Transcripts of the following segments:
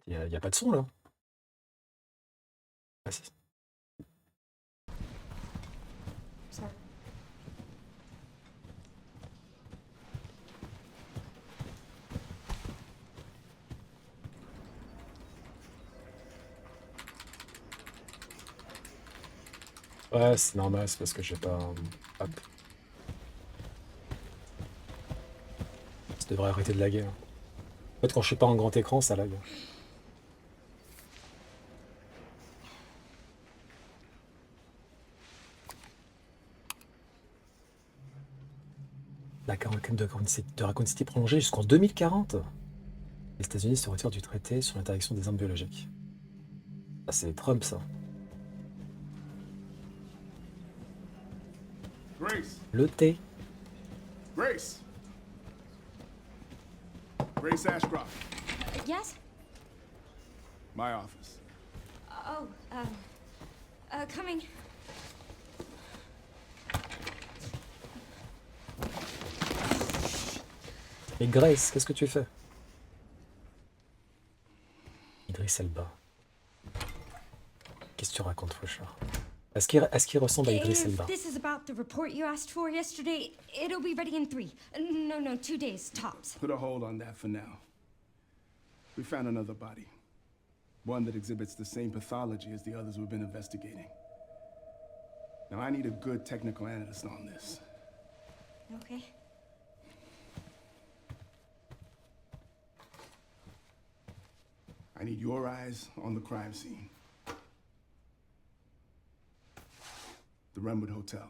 Y a pas de son là. Ah si. Sorry. Ouais, c'est normal, c'est parce que j'ai pas. Hop. Ça devrait arrêter de laguer, hein. En fait, quand je suis pas en grand écran, ça lag. La quarantaine de Raccoon City prolongée jusqu'en 2040. Les États-Unis se retirent du traité sur l'interdiction des armes biologiques. Ah, c'est Trump, ça. Grace! Le thé. Grace! Grace Ashcroft, Yes? my office. Oh, coming. Et Grace, qu'est-ce que tu fais? Idriss Elba. Qu'est-ce que tu racontes, Fauchard? Est-ce qu'il ressemble à Idriss Elba? If this is about the report you asked for yesterday, it'll be ready in 3. No, 2 days, tops. Put a hold on that for now. We found another body. One that exhibits the same pathology as the others we've been investigating. Now, I need a good technical analyst on this. Okay. I need your eyes on the crime scene. The Renwood Hotel.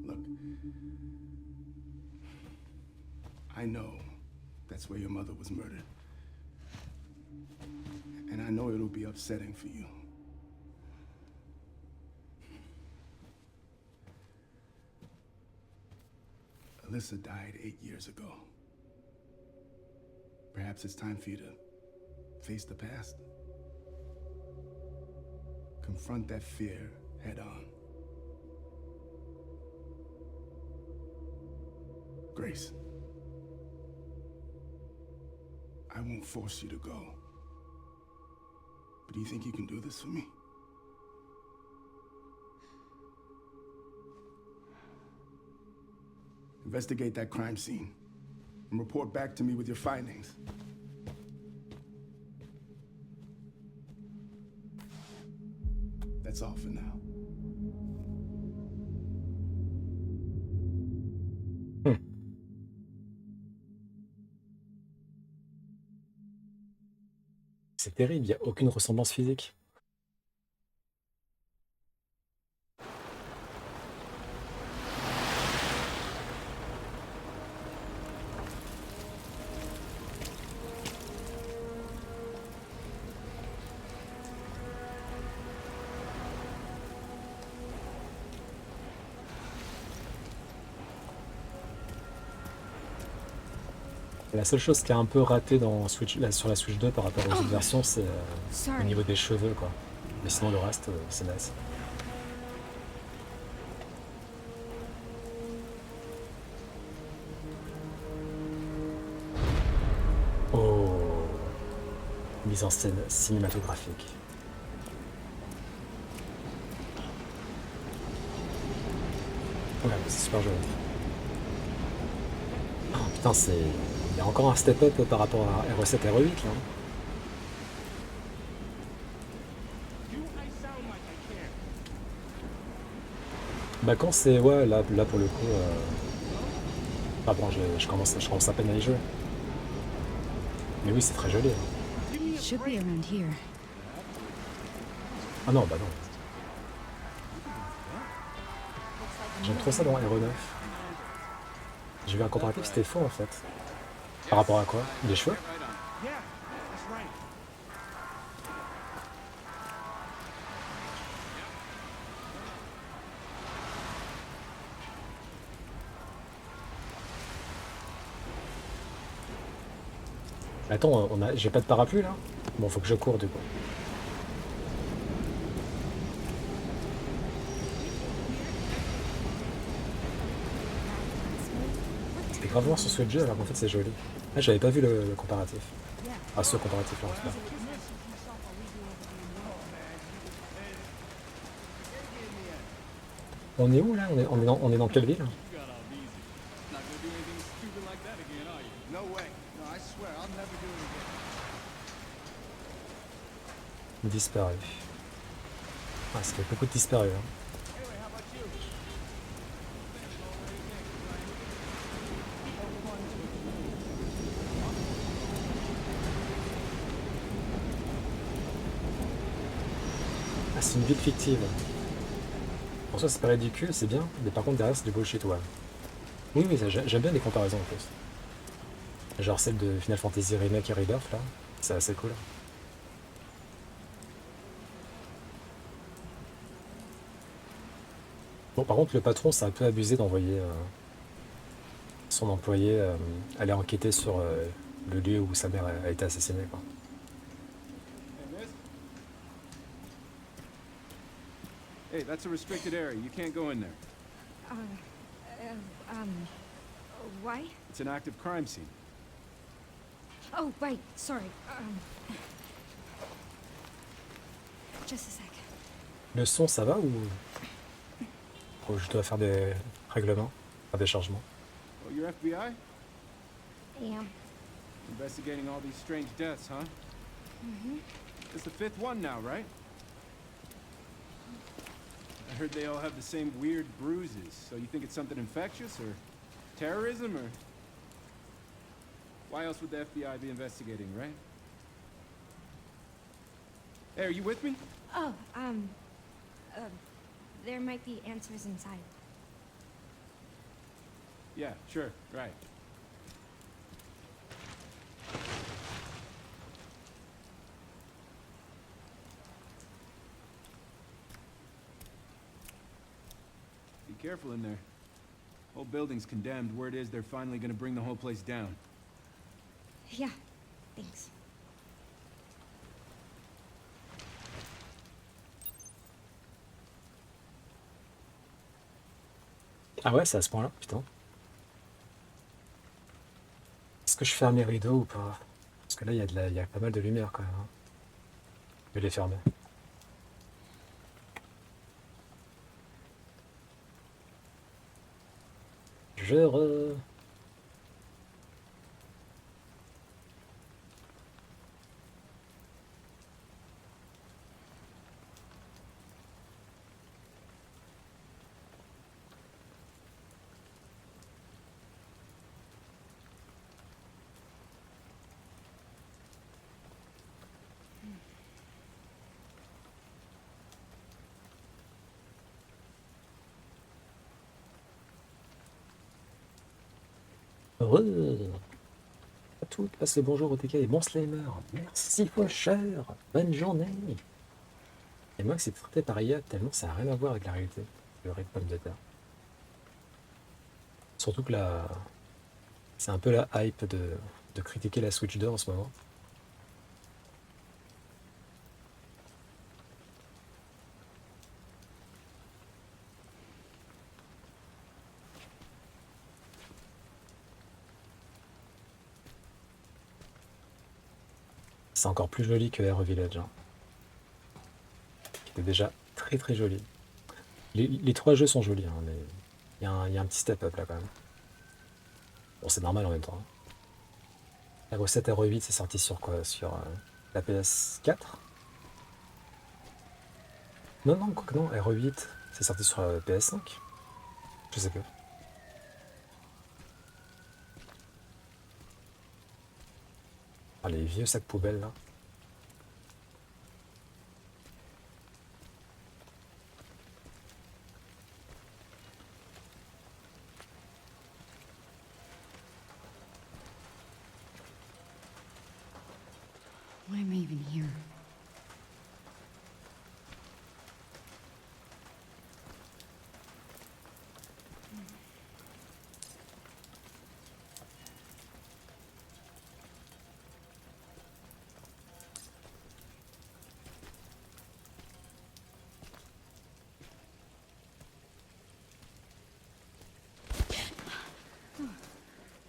Look, I know that's where your mother was murdered. And I know it'll be upsetting for you. Alyssa died 8 years ago. Perhaps it's time for you to face the past. Confront that fear head on. Grace, I won't force you to go. But do you think you can do this for me? Investigate that crime scene and report back to me with your findings. That's all for now. C'est terrible, il n'y a aucune ressemblance physique. La seule chose qui a un peu raté dans Switch, sur la Switch 2 par rapport aux autres versions, c'est au Sorry. niveau des cheveux, quoi. Mais sinon, le reste, c'est nice. Oh, mise en scène cinématographique. Ouais, c'est super joli. Oh, putain, c'est... Il y a encore un step-up par rapport à RE7 et RE8, là. Bah quand c'est... Ouais, là pour le coup... Ah bon, je commence à peine à y jouer. Mais oui, c'est très joli. Should be around here. Ah non, bah non. J'aime trop ça dans RE9. J'ai vu un comparatif, c'était faux en fait. Par rapport à quoi? Les cheveux? Attends, j'ai pas de parapluie là? Bon, faut que je cours du coup. C'était grave loin sur ce jeu alors qu'en fait c'est joli. Ah, j'avais pas vu le comparatif. Ah, ce comparatif-là, en tout cas. On est où, là? On est dans quelle ville? You got off easy. Not gonna do anything stupid like that again, are you? No way. No, I swear, I'll never do it again. Disparu. Ah, ça fait beaucoup de disparus, hein. Ah, c'est une ville fictive. Pour ça, c'est pas ridicule, c'est bien. Mais par contre, derrière, c'est du bullshit, ouais. Oui, oui, j'aime bien les comparaisons, en plus. Genre celle de Final Fantasy Remake et Rebirth, là. C'est assez cool. Bon, par contre, le patron, c'est un peu abusé d'envoyer son employé aller enquêter sur le lieu où sa mère a été assassinée, quoi. Hey, miss? Hey, that's a restricted area. You can't go in there. Why? It's an active crime scene. Oh, right. Sorry. Just a sec. Le son, ça va ou je dois faire des règlements, faire des changements? Oh, you're FBI? Yeah. Investigating all these strange deaths, huh? It's the fifth one now, right? I heard they all have the same weird bruises. So you think it's something infectious or terrorism or... Why else would the FBI be investigating, right? Hey, are you with me? Oh, there might be answers inside. Yeah, sure, right. Be careful in there. Whole building's condemned. Word is they're finally gonna bring the whole place down. Yeah. Thanks. Ah ouais, c'est à ce point-là, putain. Est-ce que je ferme les rideaux ou pas? Parce que là, il y a pas mal de lumière quand même, hein. Je vais les fermer. Je re... Heureux à toutes, passe le bonjour au TK et bon Slimer. Merci Faucheur, bonne journée. Et moi, c'est traité par IA tellement ça n'a rien à voir avec la réalité, le raid pomme de terre. Surtout que là, c'est un peu la hype de critiquer la Switch 2 en ce moment. C'est encore plus joli que Hero Village, hein, qui était déjà très très joli. Les trois jeux sont jolis, hein, mais il y a un petit step up là quand même. Bon, c'est normal en même temps, hein. La recette RE8, c'est sorti sur quoi? Sur la PS4? Non, non, quoi que non, RE8, c'est sorti sur la PS5? Je sais pas. Ah, les vieux sacs poubelles là. Why am I even here?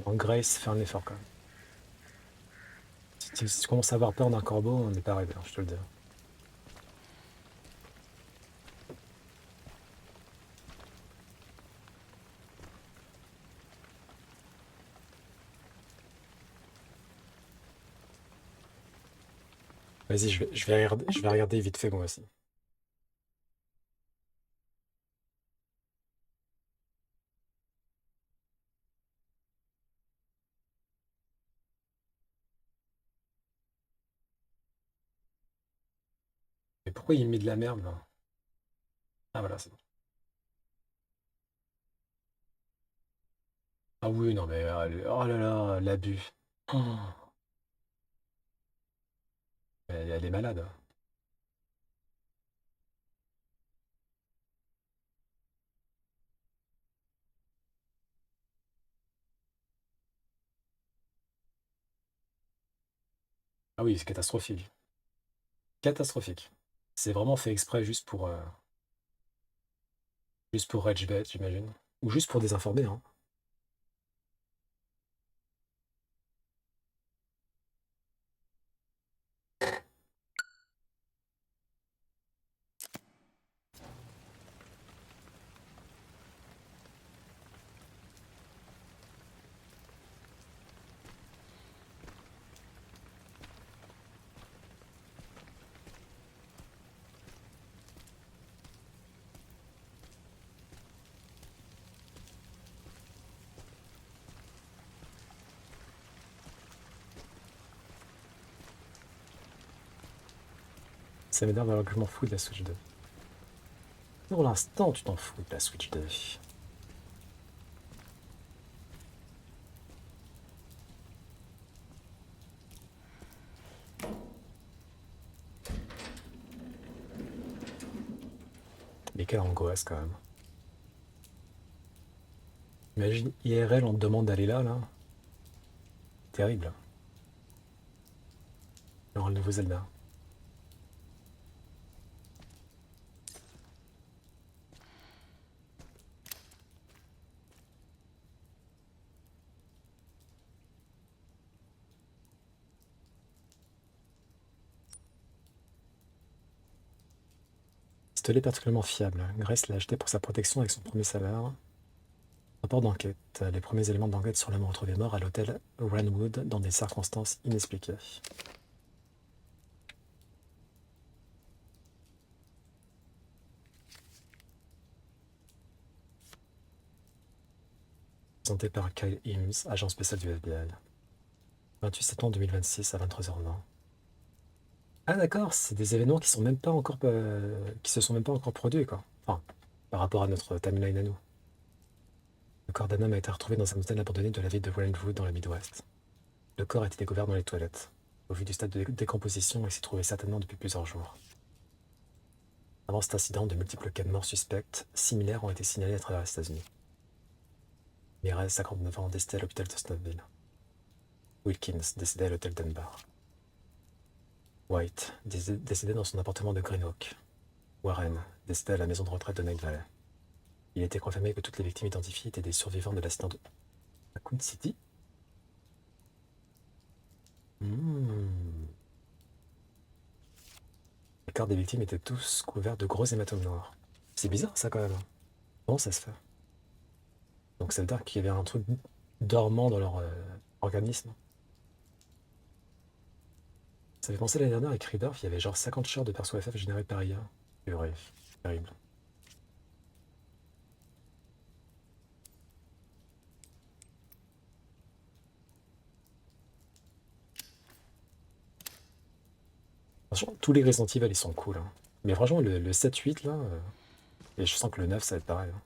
Donc Grace fait un effort quand même. Si tu commences à avoir peur d'un corbeau, on n'est pas arrivé, hein, je te le dis. Vas-y, je vais regarder vite fait moi aussi. Mais pourquoi il met de la merde là? Ah voilà, c'est bon. Ah oui, non mais oh là là, l'abus. Oh, elle est malade. Ah oui, c'est catastrophique. Catastrophique. C'est vraiment fait exprès juste pour Rage Bait, j'imagine. Ou juste pour désinformer, hein. Ça m'énerve alors que je m'en fous de la Switch 2. Pour l'instant, tu t'en fous de la Switch 2. Mais quelle angoisse quand même. Imagine IRL, on te demande d'aller là, là. Terrible. Alors le nouveau Zelda. Pistolet particulièrement fiable. Grace l'a acheté pour sa protection avec son premier salaire. Rapport d'enquête. Les premiers éléments d'enquête sur l'homme retrouvé mort à l'hôtel Ranwood dans des circonstances inexpliquées. Présenté par Kyle Eames, agent spécial du FBI. 28 septembre 2026 à 23h20. Ah d'accord, c'est des événements qui sont même pas encore qui se sont même pas encore produits quoi. Enfin, par rapport à notre timeline à nous. Le corps d'un homme a été retrouvé dans un hôtel abandonné de la ville de Brentwood dans le Midwest. Le corps a été découvert dans les toilettes. Au vu du stade de décomposition, il s'y trouvait certainement depuis plusieurs jours. Avant cet incident, de multiples cas de morts suspectes similaires ont été signalés à travers les États-Unis. Mireille, 59 ans, décédé à l'hôpital de Snowville. Wilkins, décédé à l'hôtel Dunbar. White, décédé dans son appartement de Greenock. Warren, décédé à la maison de retraite de Night Valley. Il a été confirmé que toutes les victimes identifiées étaient des survivants de l'accident de Raccoon City. Les corps des victimes étaient tous couverts de gros hématomes noirs. C'est bizarre ça quand même. Comment ça se fait? Donc ça veut dire qu'il y avait un truc dormant dans leur organisme. Ça fait penser l'année dernière avec Rebirth, il y avait genre 50 shards de perso FF générés par IA. C'est vrai, terrible. Franchement, tous les Resident Evil ils sont cool, hein. Mais franchement, le 7-8 là, et je sens que le 9 ça va être pareil, hein.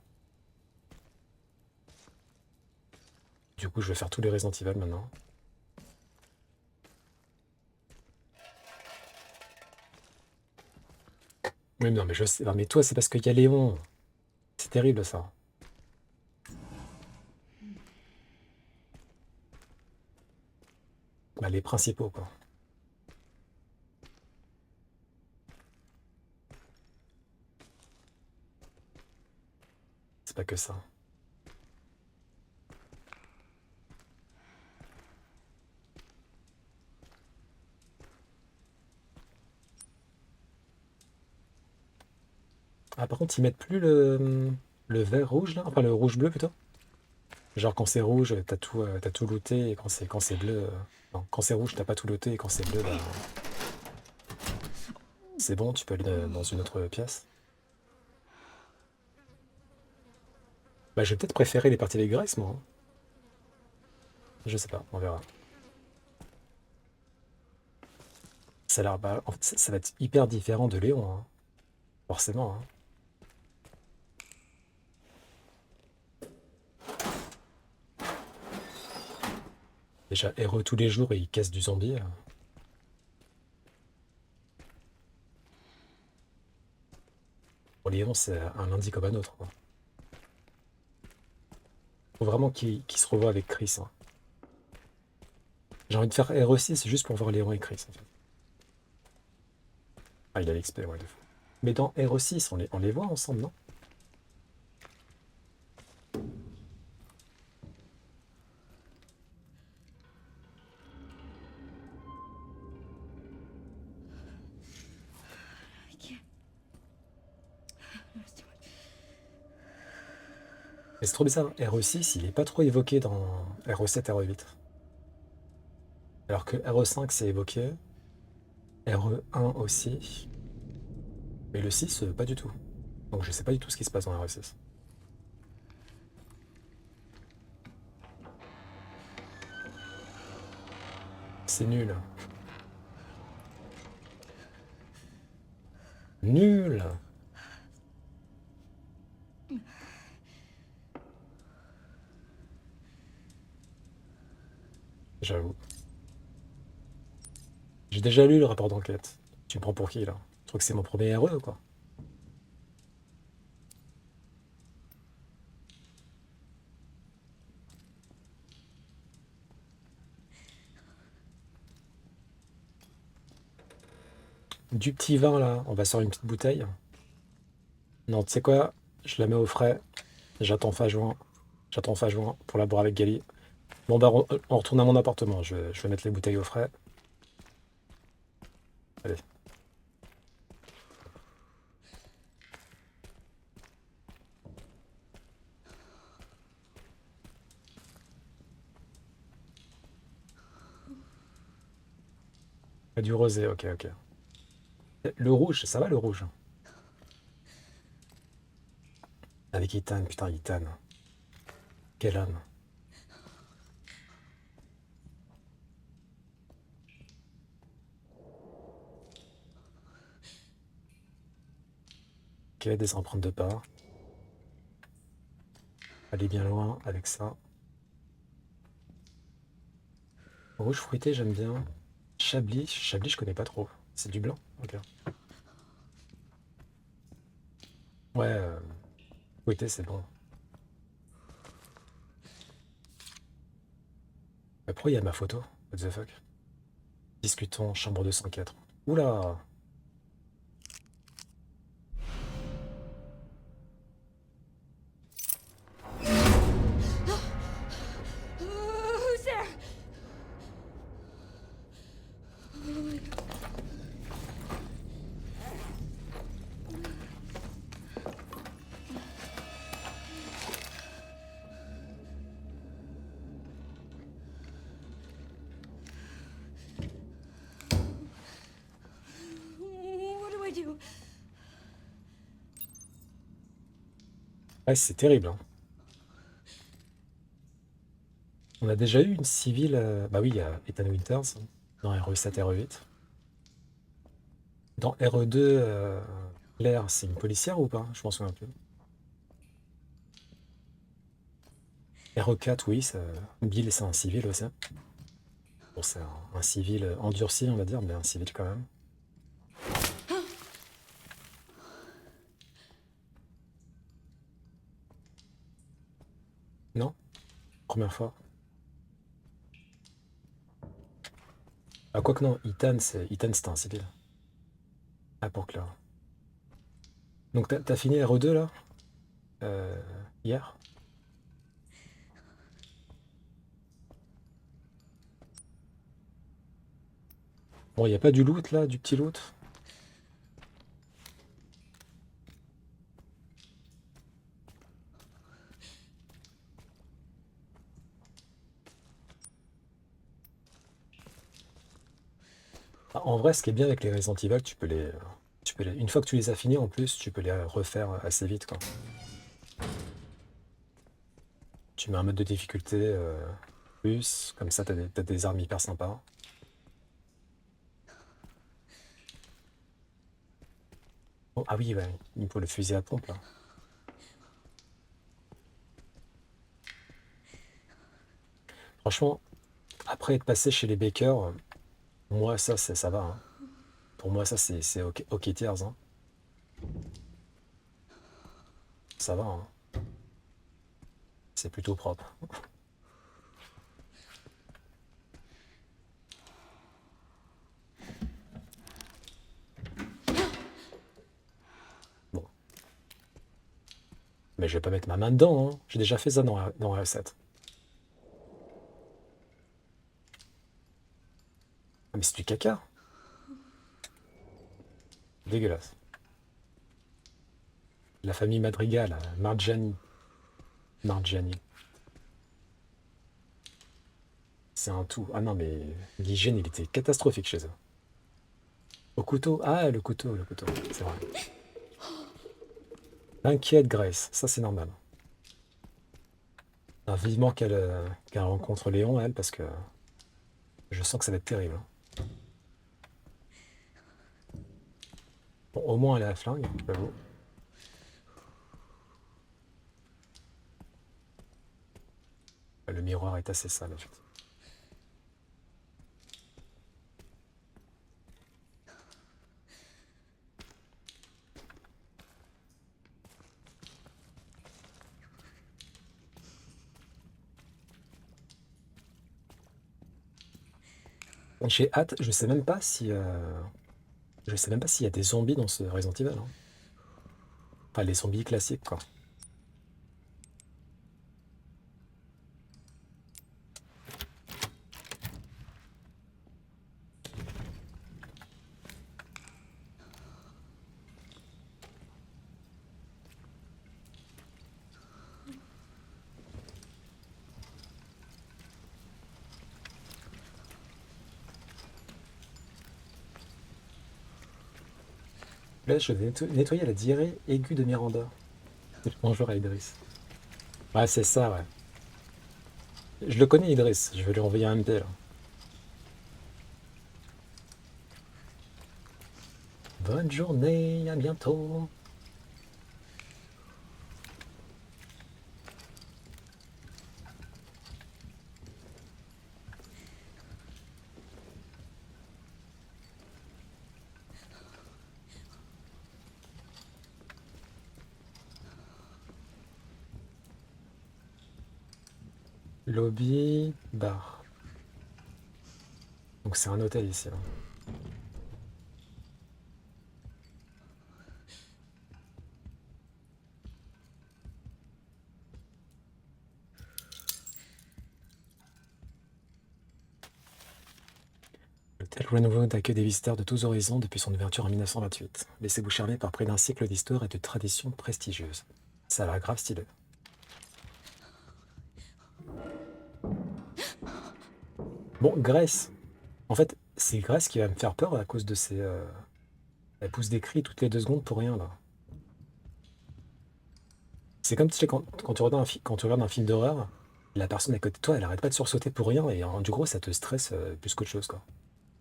Du coup, je vais faire tous les Resident Evil maintenant. Oui, non, mais je sais. Non, mais toi, c'est parce qu'il y a Léon. C'est terrible ça. Bah, les principaux, quoi. C'est pas que ça. Ah, par contre, ils mettent plus le vert rouge là, enfin le rouge bleu plutôt. Genre quand c'est rouge, t'as tout looté, et quand c'est bleu. Non, quand c'est rouge, t'as pas tout looté, et quand c'est bleu, bah c'est bon, tu peux aller dans une autre pièce. Bah, je vais peut-être préférer les parties avec Grace, moi, hein. Je sais pas, on verra. Ça a l'air, bah, en fait, ça va être hyper différent de Léon, hein. Forcément, hein. Déjà, RE tous les jours et il casse du zombie. Pour Léon, c'est un lundi comme un autre, quoi. Faut vraiment qu'il se revoie avec Chris, hein. J'ai envie de faire RE6 juste pour voir Léon et Chris, en fait. Ah, il a l'XP, ouais, de fou. Mais dans RE6, on les voit ensemble, non? I can't. No, it's too much. Et c'est trop bizarre, RE6, il est pas trop évoqué dans RE7, RE8. Alors que RE5, c'est évoqué, RE1 aussi, mais le 6, pas du tout. Donc je sais pas du tout ce qui se passe dans RE6. C'est nul. Nul! J'avoue. J'ai déjà lu le rapport d'enquête. Tu me prends pour qui, là? Tu trouves que c'est mon premier RE, quoi? Du petit vin, là, on va sur une petite bouteille. Non, tu sais quoi? Je la mets au frais. J'attends fin juin. J'attends fin juin pour la boire avec Gali. Bon, bah, on retourne à mon appartement. Je vais mettre les bouteilles au frais. Allez. Du rosé, ok, ok. Le rouge, ça va le rouge? Avec Ethan, putain, Ethan. Quel âme. Ok, des empreintes de pas. Aller bien loin avec ça. Rouge fruité, j'aime bien. Chablis, Chablis, je connais pas trop. C'est du blanc? Ok. Ouais, fruité, c'est bon. Mais pourquoi il y a ma photo? What the fuck? Discutons, chambre 204. Oula! Who's there? What do I do? Ouais, c'est terrible, hein. On a déjà eu une civile. Bah oui, il y a Ethan Winters dans RE7, RE8. Dans RE2, Claire, c'est une policière ou pas? Je m'en souviens plus. RE4, oui, Bill, c'est un civil aussi. Bon, c'est un civil endurci, on va dire, mais un civil quand même. Non? Première fois. Ah, quoique non, Ethan, c'était un civil. Ah, pour Claire. Donc, t'as fini RE2 là? Euh, Hier? Bon, il n'y a pas du loot là, du petit loot? En vrai, ce qui est bien avec les Resident Evil, une fois que tu les as finis, en plus, tu peux les refaire assez vite, quoi. Tu mets un mode de difficulté plus, comme ça, t'as des armes hyper sympas. Oh, ah oui, ouais, il faut le fusil à pompe, là. Franchement, après être passé chez les Baker, moi, ça va, hein. Pour moi, ça, c'est ok, ok tiers, hein. Ça va, hein. C'est plutôt propre. Bon. Mais je vais pas mettre ma main dedans, hein. J'ai déjà fait ça dans R7. Ah, mais c'est du caca. Dégueulasse. La famille Madrigal, Margiani. Margiani. C'est un tout. Ah non, mais l'hygiène, il était catastrophique chez eux. Au couteau. Ah, le couteau, le couteau. C'est vrai. Inquiète, Grace. Ça, c'est normal. Ah, vivement qu'elle rencontre Léon, elle, parce que je sens que ça va être terrible. Bon, au moins, elle a la flingue, j'avoue. Le miroir est assez sale, effectivement. J'ai hâte, je sais même pas s'il y a des zombies dans ce Resident Evil, hein. Enfin, les zombies classiques, quoi. Là, je vais nettoyer la diarrhée aiguë de Miranda. Bonjour à Idriss. Ouais, c'est ça, ouais. Je le connais, Idriss. Je vais lui envoyer un MT, là. Bonne journée, à bientôt. Lobby, bar. Donc c'est un hôtel ici, là. L'hôtel Glenwood accueille des visiteurs de tous horizons depuis son ouverture en 1928. Laissez-vous charmer par près d'un siècle d'histoire et de traditions prestigieuses. Ça a l'air grave stylé. Bon, Grace. En fait, c'est Grace qui va me faire peur à cause de ses... Elle pousse des cris toutes les 2 secondes pour rien, là. C'est comme tu sais, quand tu regardes quand tu regardes un film d'horreur, la personne à côté de toi, elle arrête pas de sursauter pour rien, et du gros, ça te stresse plus qu'autre chose, quoi.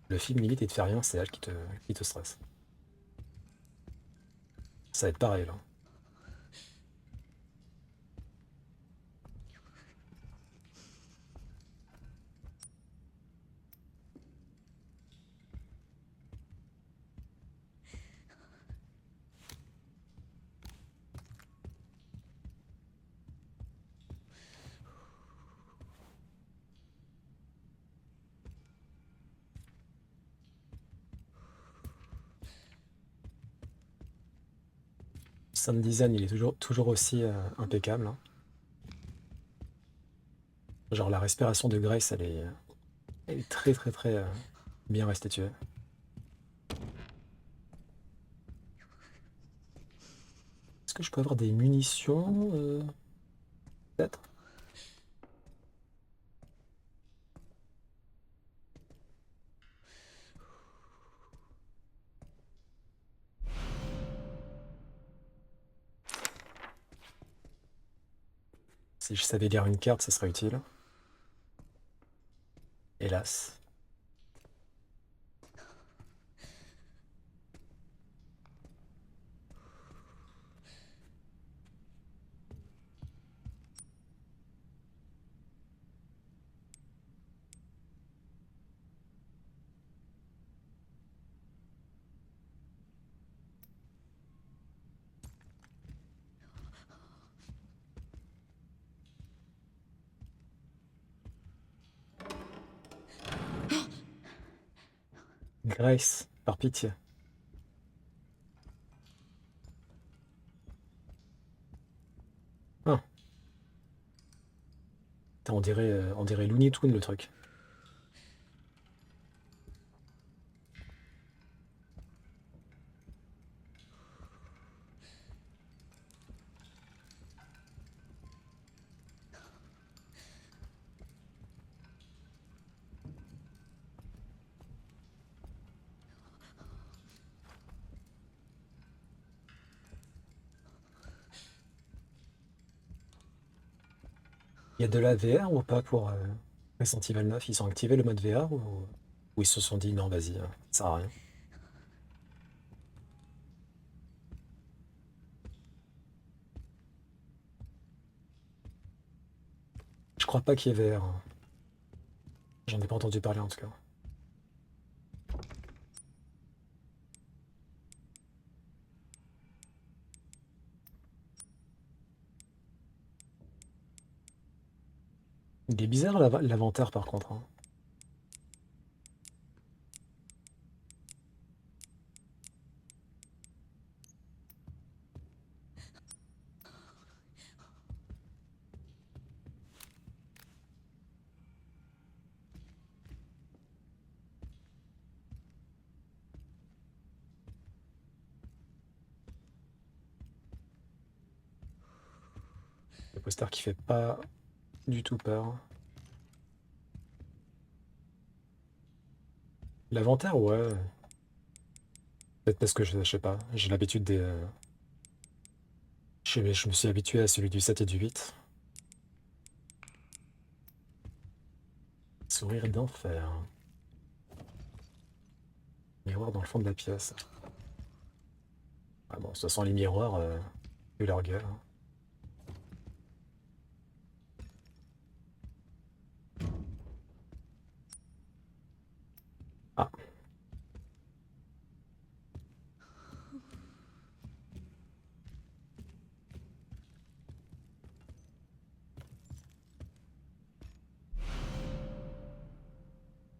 Le film, limite, il te fait rien, c'est elle qui te stresse. Ça va être pareil, là. Sound design, il est toujours aussi impeccable, hein. Genre, la respiration de Grace, elle est très, très, très bien restituée. Est-ce que je peux avoir des munitions, peut-être? Si je savais lire une carte, ça serait utile. Hélas. Grace, par pitié. Ah, putain, on dirait Looney Tunes le truc. Il y a de la VR ou pas pour Resident Evil 9? Ils ont activé le mode VR ou ils se sont dit non, vas-y, ça sert à rien. Je crois pas qu'il y ait VR, hein. J'en ai pas entendu parler en tout cas. Il est bizarre l'inventaire par contre, hein. Le poster qui fait pas du tout peur. L'inventaire, ouais. Peut-être parce que je sais pas, j'ai l'habitude des. Je me suis habitué à celui du 7 et du 8. Sourire d'enfer. Miroir dans le fond de la pièce. Ah bon, ce sont les miroirs, vu leur gueule, hein. Ah,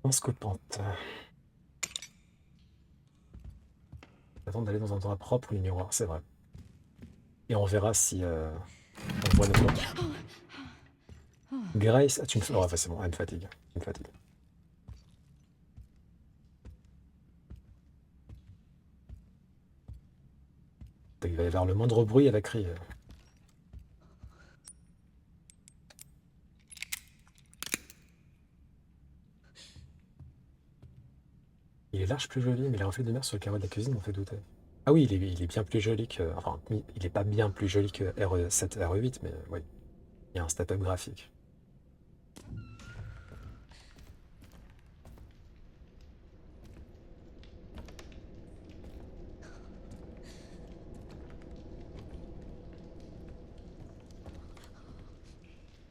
inscopante. Attends d'aller dans un endroit propre où les miroirs, c'est vrai. Et on verra si on voit notre. Grace, ah, tu me fais. Oh, enfin, c'est bon, elle me fatigue. Elle me fatigue. Il va y avoir le moindre bruit, elle va crier. Il est large, plus joli, mais les reflets de mer sur le carreau de la cuisine m'ont fait douter. Ah oui, il est bien plus joli que. Enfin, il est pas bien plus joli que RE7, RE8, mais oui, il y a un step-up graphique.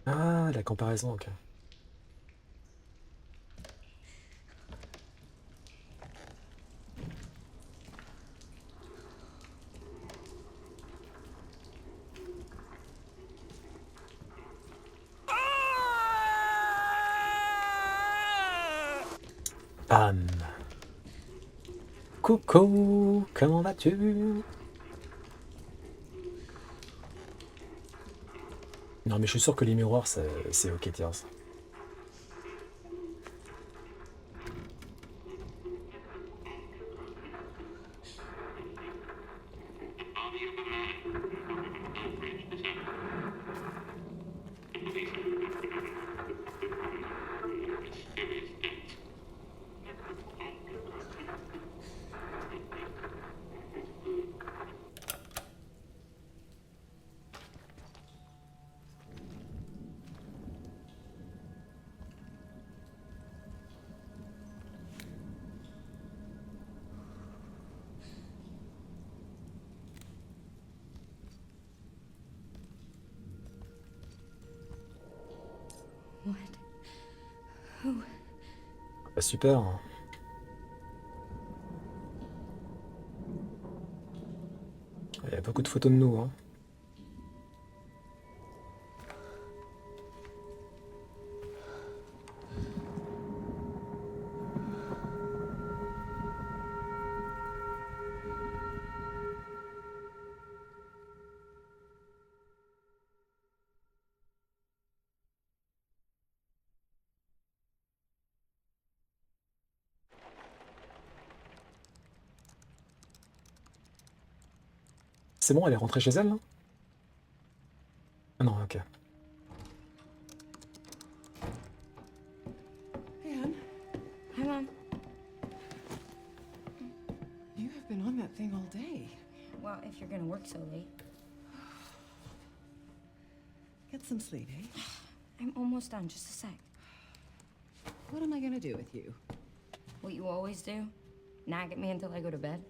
Ah, la comparaison, ok. Bam! Coucou, comment vas-tu? Non, mais je suis sûr que les miroirs, c'est ok, tiens. Bah, super. Hein. Il y a beaucoup de photos de nous. Hein. C'est bon, elle est rentrée chez elle, là? Ah non, ok. Anne, Hi, Mom. you have been on that thing all day. Well, if you're gonna work so late. Get some sleep, eh? I'm almost done, just a sec. What am I gonna do with you? What you always do? Nag at me until I go to bed?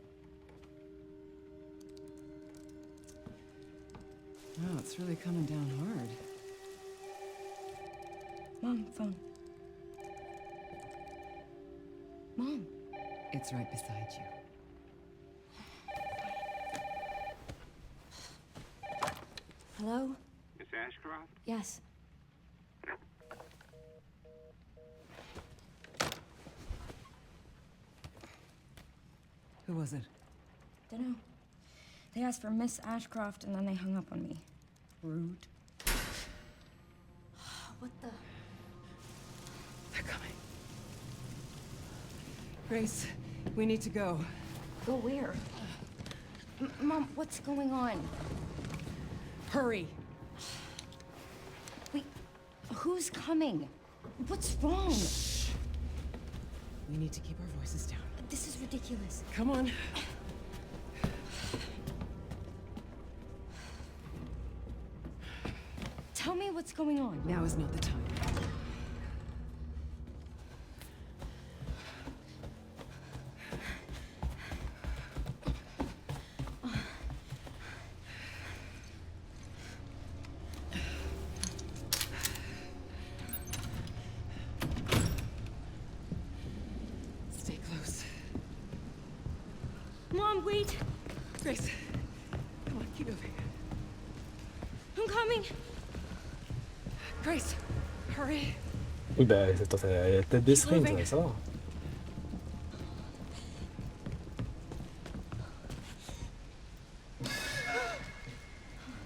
Wow, it's really coming down hard. Mom, phone. Mom. It's right beside you. Hello? Miss Ashcroft? Yes. Who was it? Dunno. They asked for Miss Ashcroft and then they hung up on me. Rude. What the? They're coming. Grace, we need to go. Go where? Mom, what's going on? Hurry! Wait, who's coming? What's wrong? We need to keep our voices down. This is ridiculous. Come on. Tell me what's going on. Now is not the time. Stay close. Mom, wait! Grace, come on, keep moving. I'm coming! Grace, hurry. Oui, bah, attends, il y a peut-être des sprints, Moving. ça va.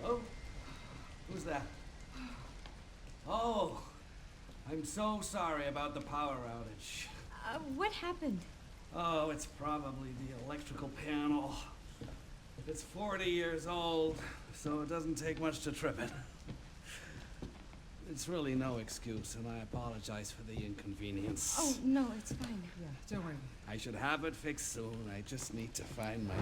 Hello? Who's that? Oh, I'm so sorry about the power outage. What happened? Oh, it's probably the electrical panel. It's 40 years old, so it doesn't take much to trip it. It's really no excuse, and I apologize for the inconvenience. Oh, no, it's fine. Yeah, don't worry. I should have it fixed soon. I just need to find my...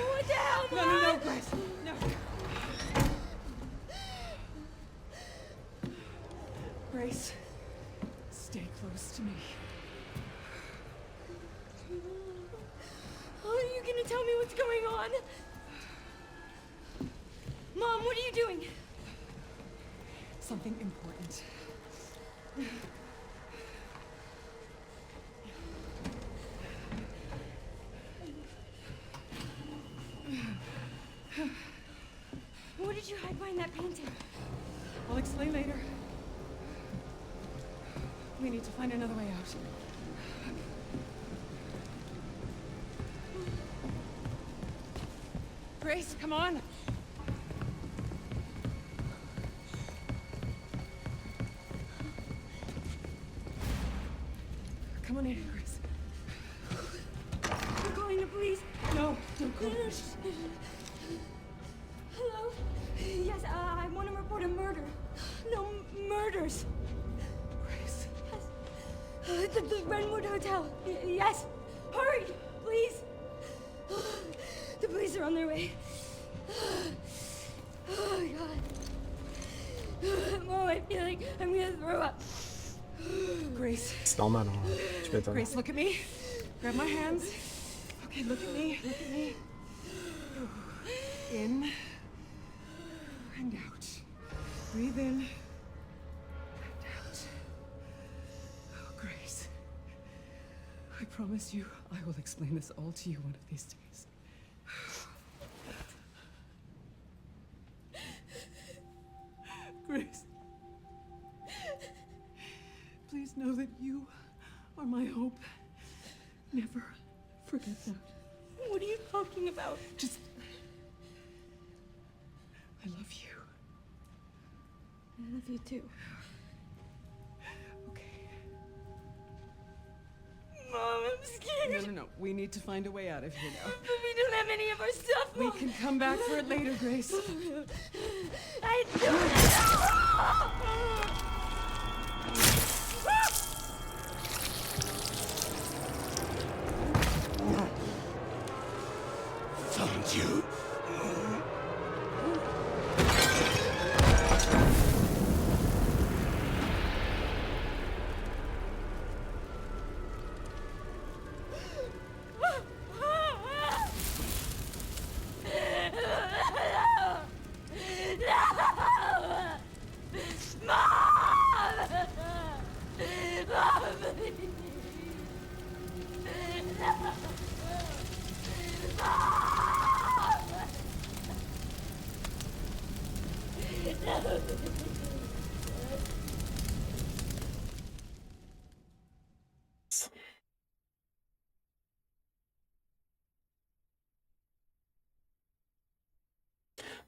What the hell, No, no, no, Grace! No! Grace, stay close to me. Are you gonna tell me what's going on? Mom, what are you doing? Something important. What did you hide behind that painting? I'll explain later. We need to find another way out. Grace, come on! Come on in, Grace. I'm calling the police. No, don't call. Hello? Yes, I want to report a murder. No, murders. Grace. Yes. The Renwood Hotel. Yes. Hurry, please. The police are on their way. Oh, God. Mom, I feel like I'm gonna throw up. Grace. C'est normal, hein. Tu m'étonnes. Grace, look at me. Grab my hands. Okay, look at me. Look at me. In and out. Breathe in and out. Oh, Grace. I promise you, I will explain this all to you one of these days. Grace. Please know that you are my hope. Never forget that. What are you talking about? Just... I love you. I love you too. Okay. Mom, I'm scared. No. We need to find a way out of here now. But we don't have any of our stuff, We Mom. can come back for it later, Grace. I don't know. Found you.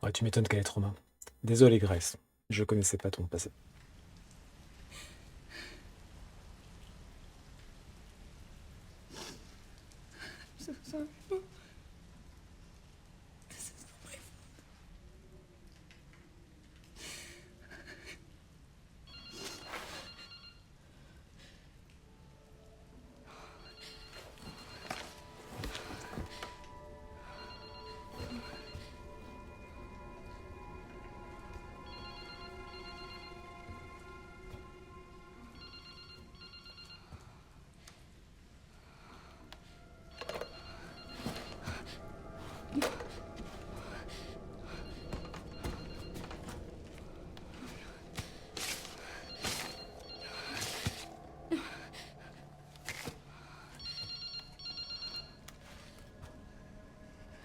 Ouais, tu m'étonnes qu'elle ait trop main. Désolé, Grace. Je connaissais pas ton passé. So sorry. This is not my fault.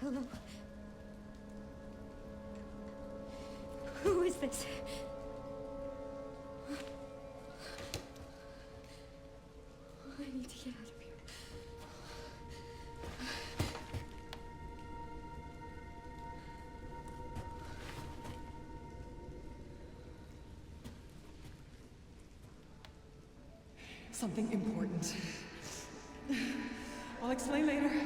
Hello. Who is this? I need to get out of here. Something important. I'll explain later. Where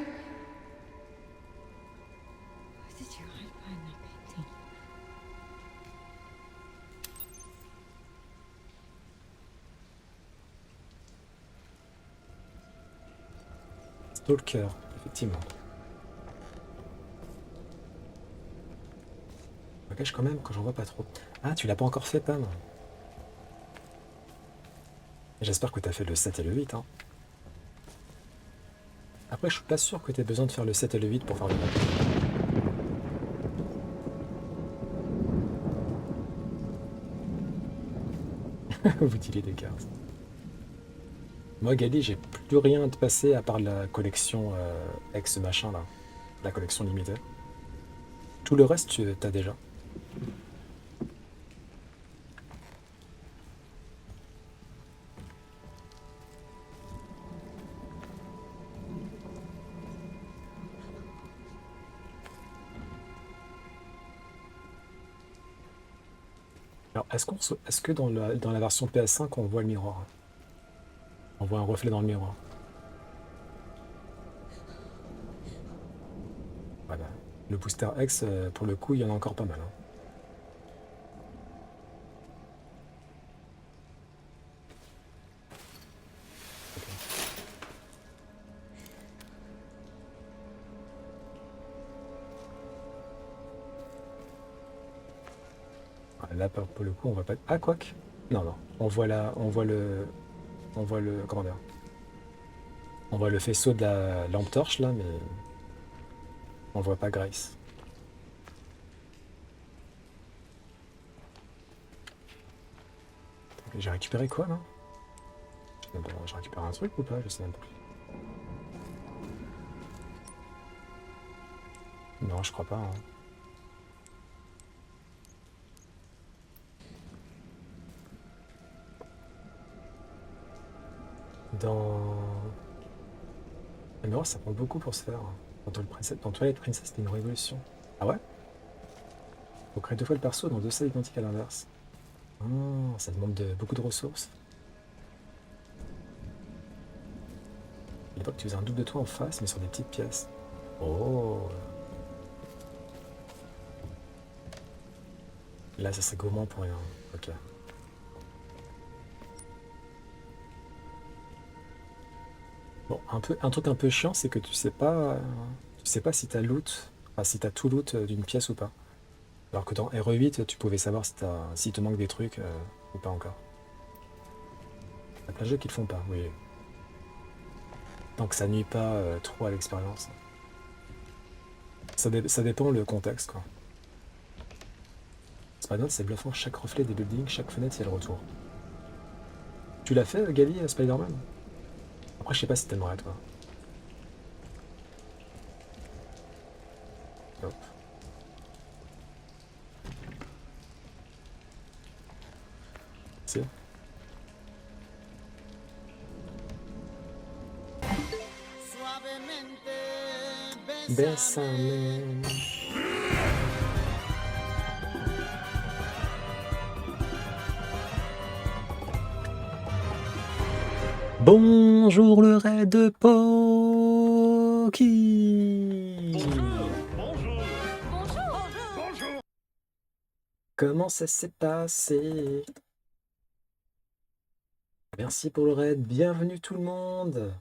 did you find that painting? Stalker, effectivement. Je cache quand même quand j'en vois pas trop. Ah, tu l'as pas encore fait, Pam. J'espère que tu as fait le 7 et le 8. Hein. Après, je suis pas sûr que tu aies besoin de faire le 7 et le 8 pour faire le map. Vous tirez des cartes. Moi, Gali, j'ai plus rien de passé à part la collection ex machin là. La collection limitée. Tout le reste, tu as déjà. Alors, est-ce que dans la version PS5, on voit le miroir? On voit un reflet dans le miroir. Voilà. Le booster X, pour le coup, il y en a encore pas mal. Hein. Là, pour le coup, on voit pas. Ah, quoique. Non. On voit le. Comment dire? On voit le faisceau de la lampe torche là, mais on voit pas Grace. J'ai récupéré quoi là? J'ai récupéré un truc ou pas? Je sais même plus. Non, je crois pas. Hein. Dans... La mémoire, ça prend beaucoup pour se faire. Dans Twilight Princess, c'était une révolution. Ah ouais? Faut créer 2 fois le perso dans 2 salles identiques à l'inverse. Ah, ça demande beaucoup de ressources. À l'époque, tu faisais un double de toi en face, mais sur des petites pièces. Oh! Là, ça serait gourmand pour rien. Ok. Bon, un truc un peu chiant, c'est que tu sais pas si t'as loot, enfin, si t'as tout loot d'une pièce ou pas. Alors que dans RE8, tu pouvais savoir s'il te manque des trucs ou pas encore. Il y a plein de jeux qui le font pas, oui. Tant que ça nuit pas trop à l'expérience. Ça dépend le contexte, quoi. Spider-Man, c'est bluffant. Chaque reflet des buildings, chaque fenêtre, il y a le retour. Tu l'as fait, Gali, Spider-Man? Après, je sais pas si t'aimerais, toi. Hop. Si. Bésame. Bonjour le raid de Poki. Bonjour. Comment ça s'est passé? Merci pour le raid, bienvenue tout le monde.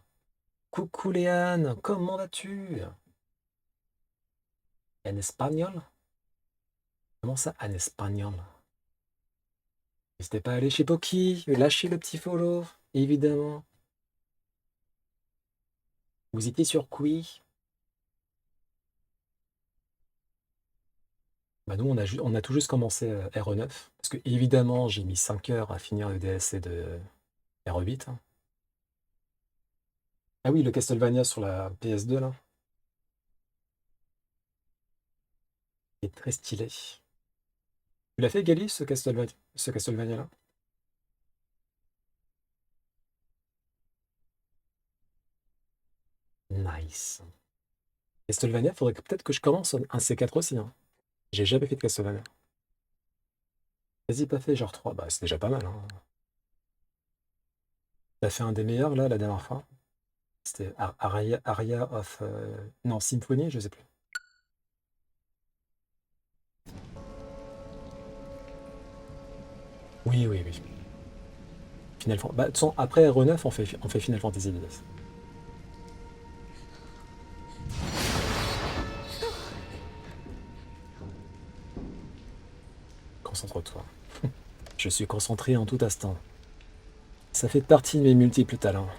Coucou Léane, comment vas-tu? En espagnol? Comment ça, en espagnol? N'hésitez pas à aller chez Poki, lâchez le petit follow, évidemment. Vous étiez sur Qui? Bah nous, on a tout juste commencé RE9, parce que évidemment, j'ai mis 5 heures à finir le DLC de RE8. Hein. Ah oui, le Castlevania sur la PS2, là. Il est très stylé. Tu l'as fait, Gali, ce Castlevania-là? Nice. Castlevania, faudrait peut-être que je commence un C4 aussi. Hein. J'ai jamais fait de Castlevania. Vas-y, pas fait, genre 3. Bah, c'est déjà pas mal. Hein. T'as fait un des meilleurs, là, la dernière fois. C'était Aria of... Non, Symphony, je sais plus. Oui, oui, oui. Final Fantasy. Bah, de toute façon, après RE9, on fait Final Fantasy X. Concentre-toi. Je suis concentré en tout instant. Ça fait partie de mes multiples talents.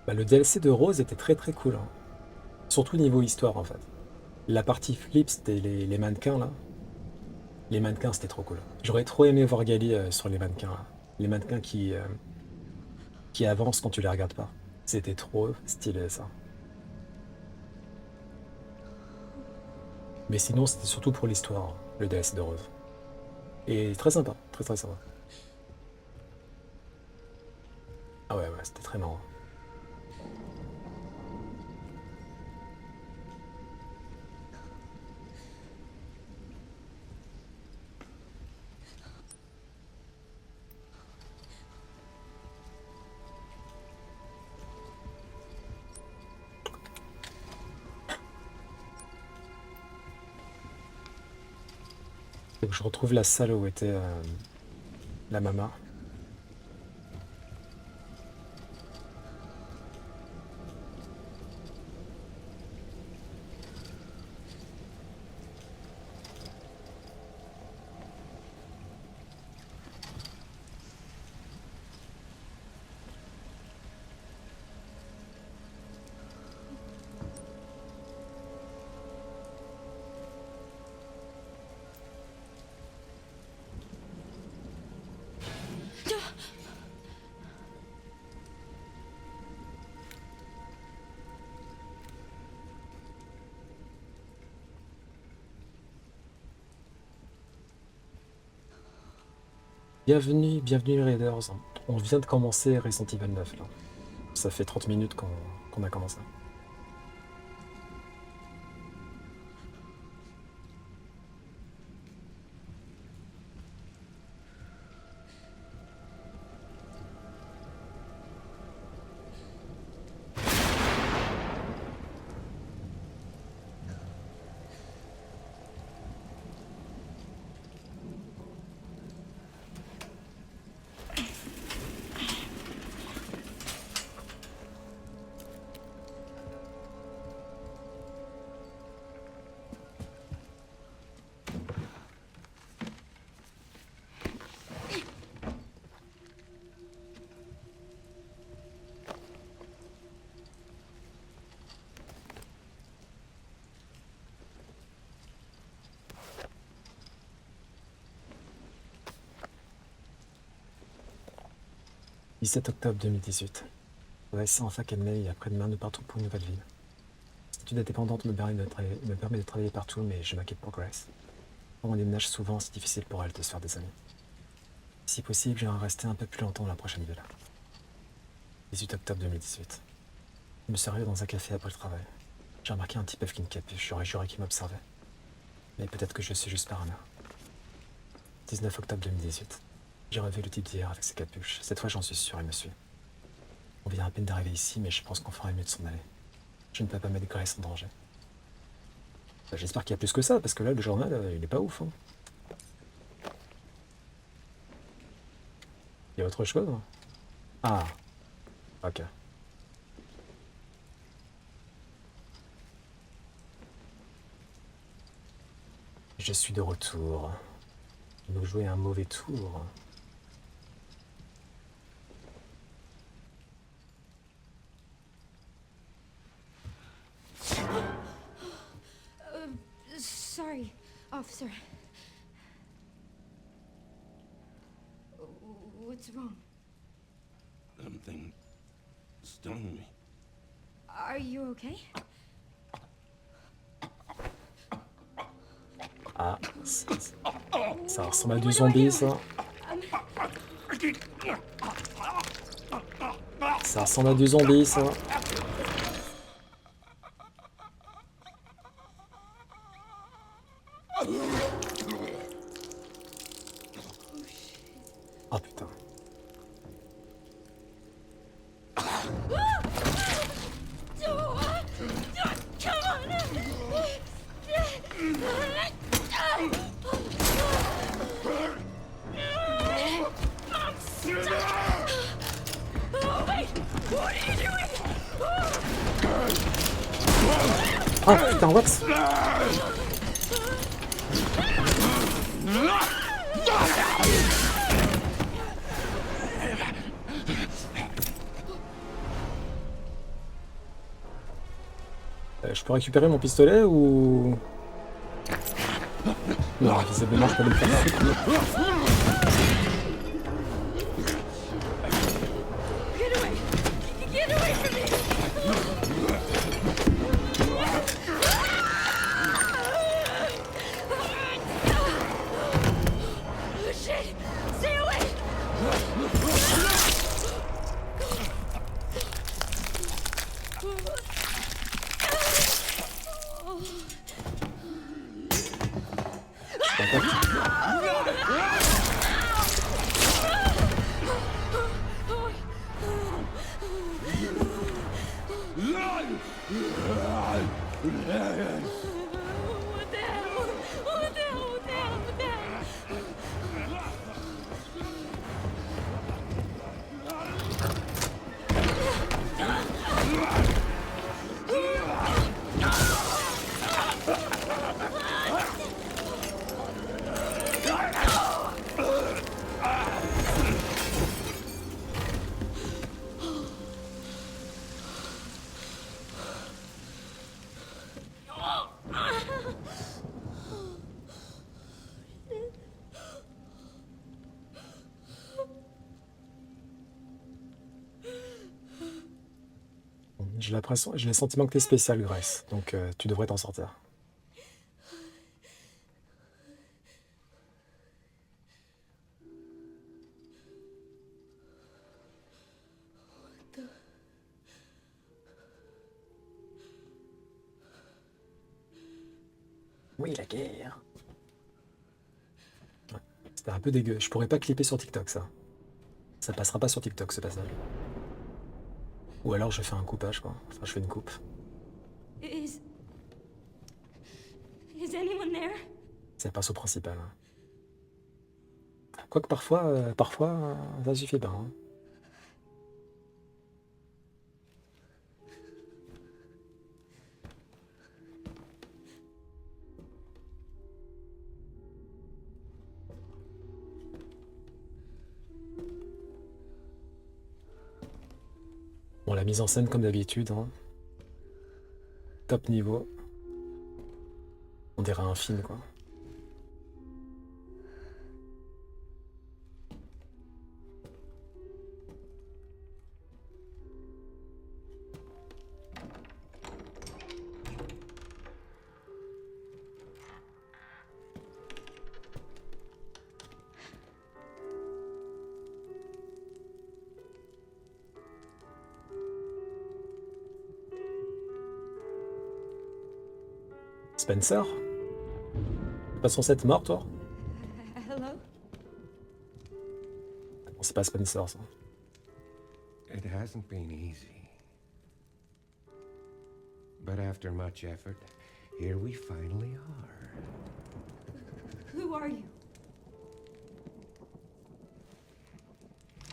Bah, le DLC de Rose était très très cool. Hein. Surtout niveau histoire en fait. La partie flip, c'était les mannequins là. Les mannequins, c'était trop cool. J'aurais trop aimé voir Gali sur les mannequins là. Les mannequins qui avancent quand tu les regardes pas. C'était trop stylé ça. Mais sinon, c'était surtout pour l'histoire, le DLC de Rose. Et très sympa, très très sympa. Ah ouais, ouais, c'était très marrant. Faut que je retrouve la salle où était la mama. Bienvenue, bienvenue Raiders. On vient de commencer Resident Evil 9 là. Ça fait 30 minutes qu'on a commencé. « 17 octobre 2018. Voici enfin qu'elle naît après-demain nous partons pour une nouvelle ville. L'étude indépendante me permet de travailler partout, mais je m'inquiète pour Grace. Quand on déménage souvent, c'est difficile pour elle de se faire des amis. Si possible, j'aimerais rester un peu plus longtemps dans la prochaine ville. 18 octobre 2018. Je me suis arrivé dans un café après le travail. J'ai remarqué un type avec une capuche, j'aurais juré qu'il m'observait. Mais peut-être que je suis juste parano. 19 octobre 2018. J'ai revu le type d'hier avec ses capuches. Cette fois, j'en suis sûr, il me suit. On vient à peine d'arriver ici, mais je pense qu'on ferait mieux de s'en aller. Je ne peux pas mettre Grace en danger. J'espère qu'il y a plus que ça, parce que là, le journal, il est pas ouf. Hein. Il y a autre chose? Ah, ok. Je suis de retour. Nous jouer un mauvais tour. Sorry, officer. What's wrong? Something stung me. Are you okay? Ah, ça ressemble à du zombie, ça. Ça ressemble à du zombie, ça. Ah putain. Ah putain, what? Je peux récupérer mon pistolet ou... Non, visiblement je peux le faire. Get away from me! Oh shit! Stay away! What the hell? What the hell? What the hell? What the hell? J'ai l'impression, j'ai le sentiment que t'es spécial, Grace, donc tu devrais t'en sortir. Oui, la guerre. Ouais, c'était un peu dégueu. Je pourrais pas clipper sur TikTok, ça. Ça passera pas sur TikTok, ce passage. Ou alors je fais un coupage, quoi. Enfin, je fais une coupe. Is anyone there? Ça passe au principal. Hein. Quoique parfois, ça suffit pas. Hein. Bon, la mise en scène, comme d'habitude, hein. Top niveau. On dirait un film, quoi. Spencer? T'es pas censé être mort, toi? Hello? Bon, c'est pas Spencer, ça. It hasn't been easy. But after much effort, here we finally are. Who are you?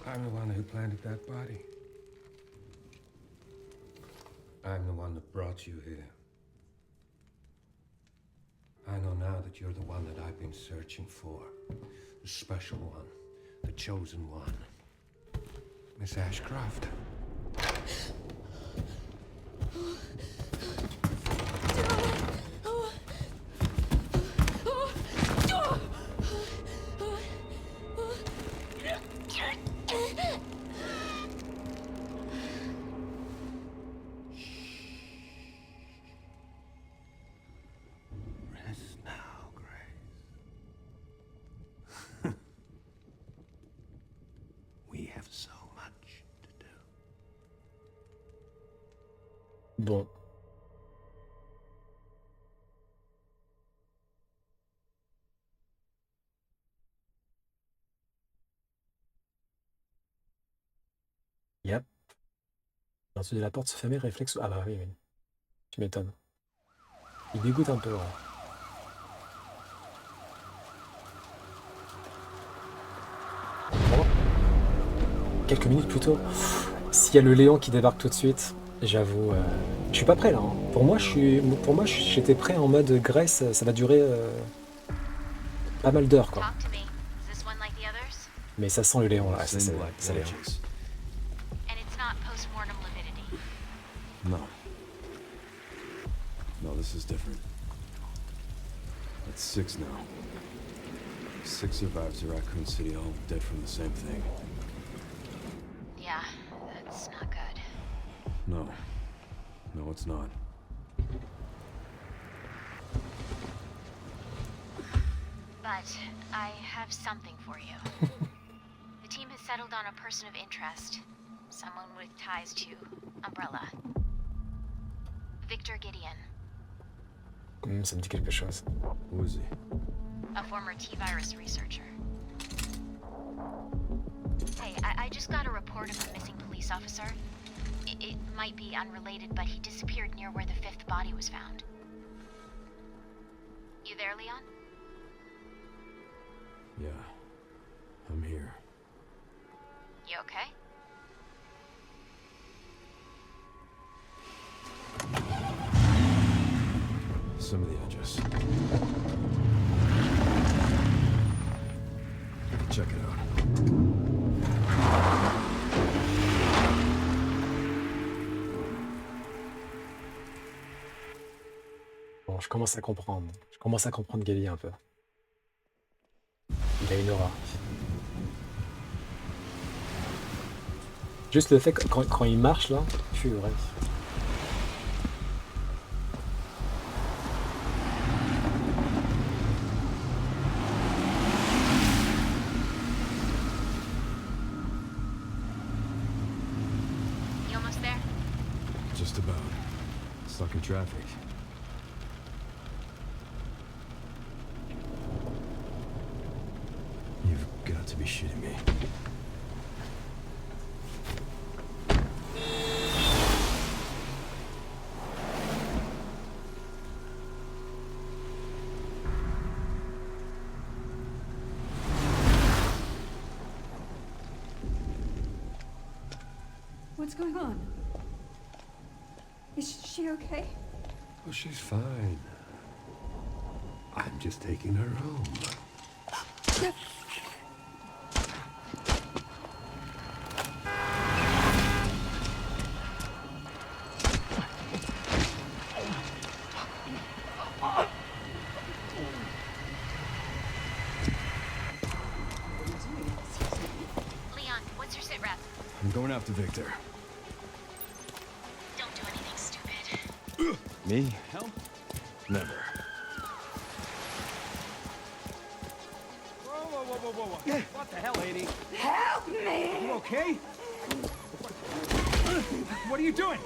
I'm the one who planted that body. I'm the one that brought you here. I know now that you're the one that I've been searching for. The special one. The chosen one. Miss Ashcroft. Rest now, Grace. We have so much to do. Bon. Yep. L'entrée de la porte se fermer, réflexe. Ah bah oui, oui. Tu m'étonnes. Il dégoûte un peu, ouais. Bon. Quelques minutes plus tôt. S'il y a le Léon qui débarque tout de suite, j'avoue, je suis pas prêt là. Hein. Pour moi, j'étais prêt en mode Grace, ça va durer pas mal d'heures quoi. Talk to me. Is this one like the others? Mais ça sent le Léon là, Same black c'est Léon. patches. And it's not post-mortem lividity. No. No, this is different. That's 6 now. 6 survivors of Raccoon City, all dead from the same thing. Yeah, that's not good. No. No, it's not. But I have something for you. The team has settled on a person of interest. Someone with ties to Umbrella. Victor Gideon, Ça me dit quelque chose. Who is he? a former T-virus researcher. Hey, I just got a report of a missing police officer. It might be unrelated, but he disappeared near where the 5th body was found. You there, Leon? Yeah. I'm here. You okay? Some of the edges. Check it out. Bon, je commence à comprendre. Je commence à comprendre Gali un peu. Il a une aura. Juste le fait que quand il marche là, purée. You almost there? Just about. Stuck in traffic. shitting me. What's going on? Is she okay? Oh, she's fine. I'm just taking her home. Leon, what's your sit rep? I'm going after Victor. Don't do anything stupid. Me? Help? Never. Whoa. What the hell, lady? Help me! You okay? What are you doing?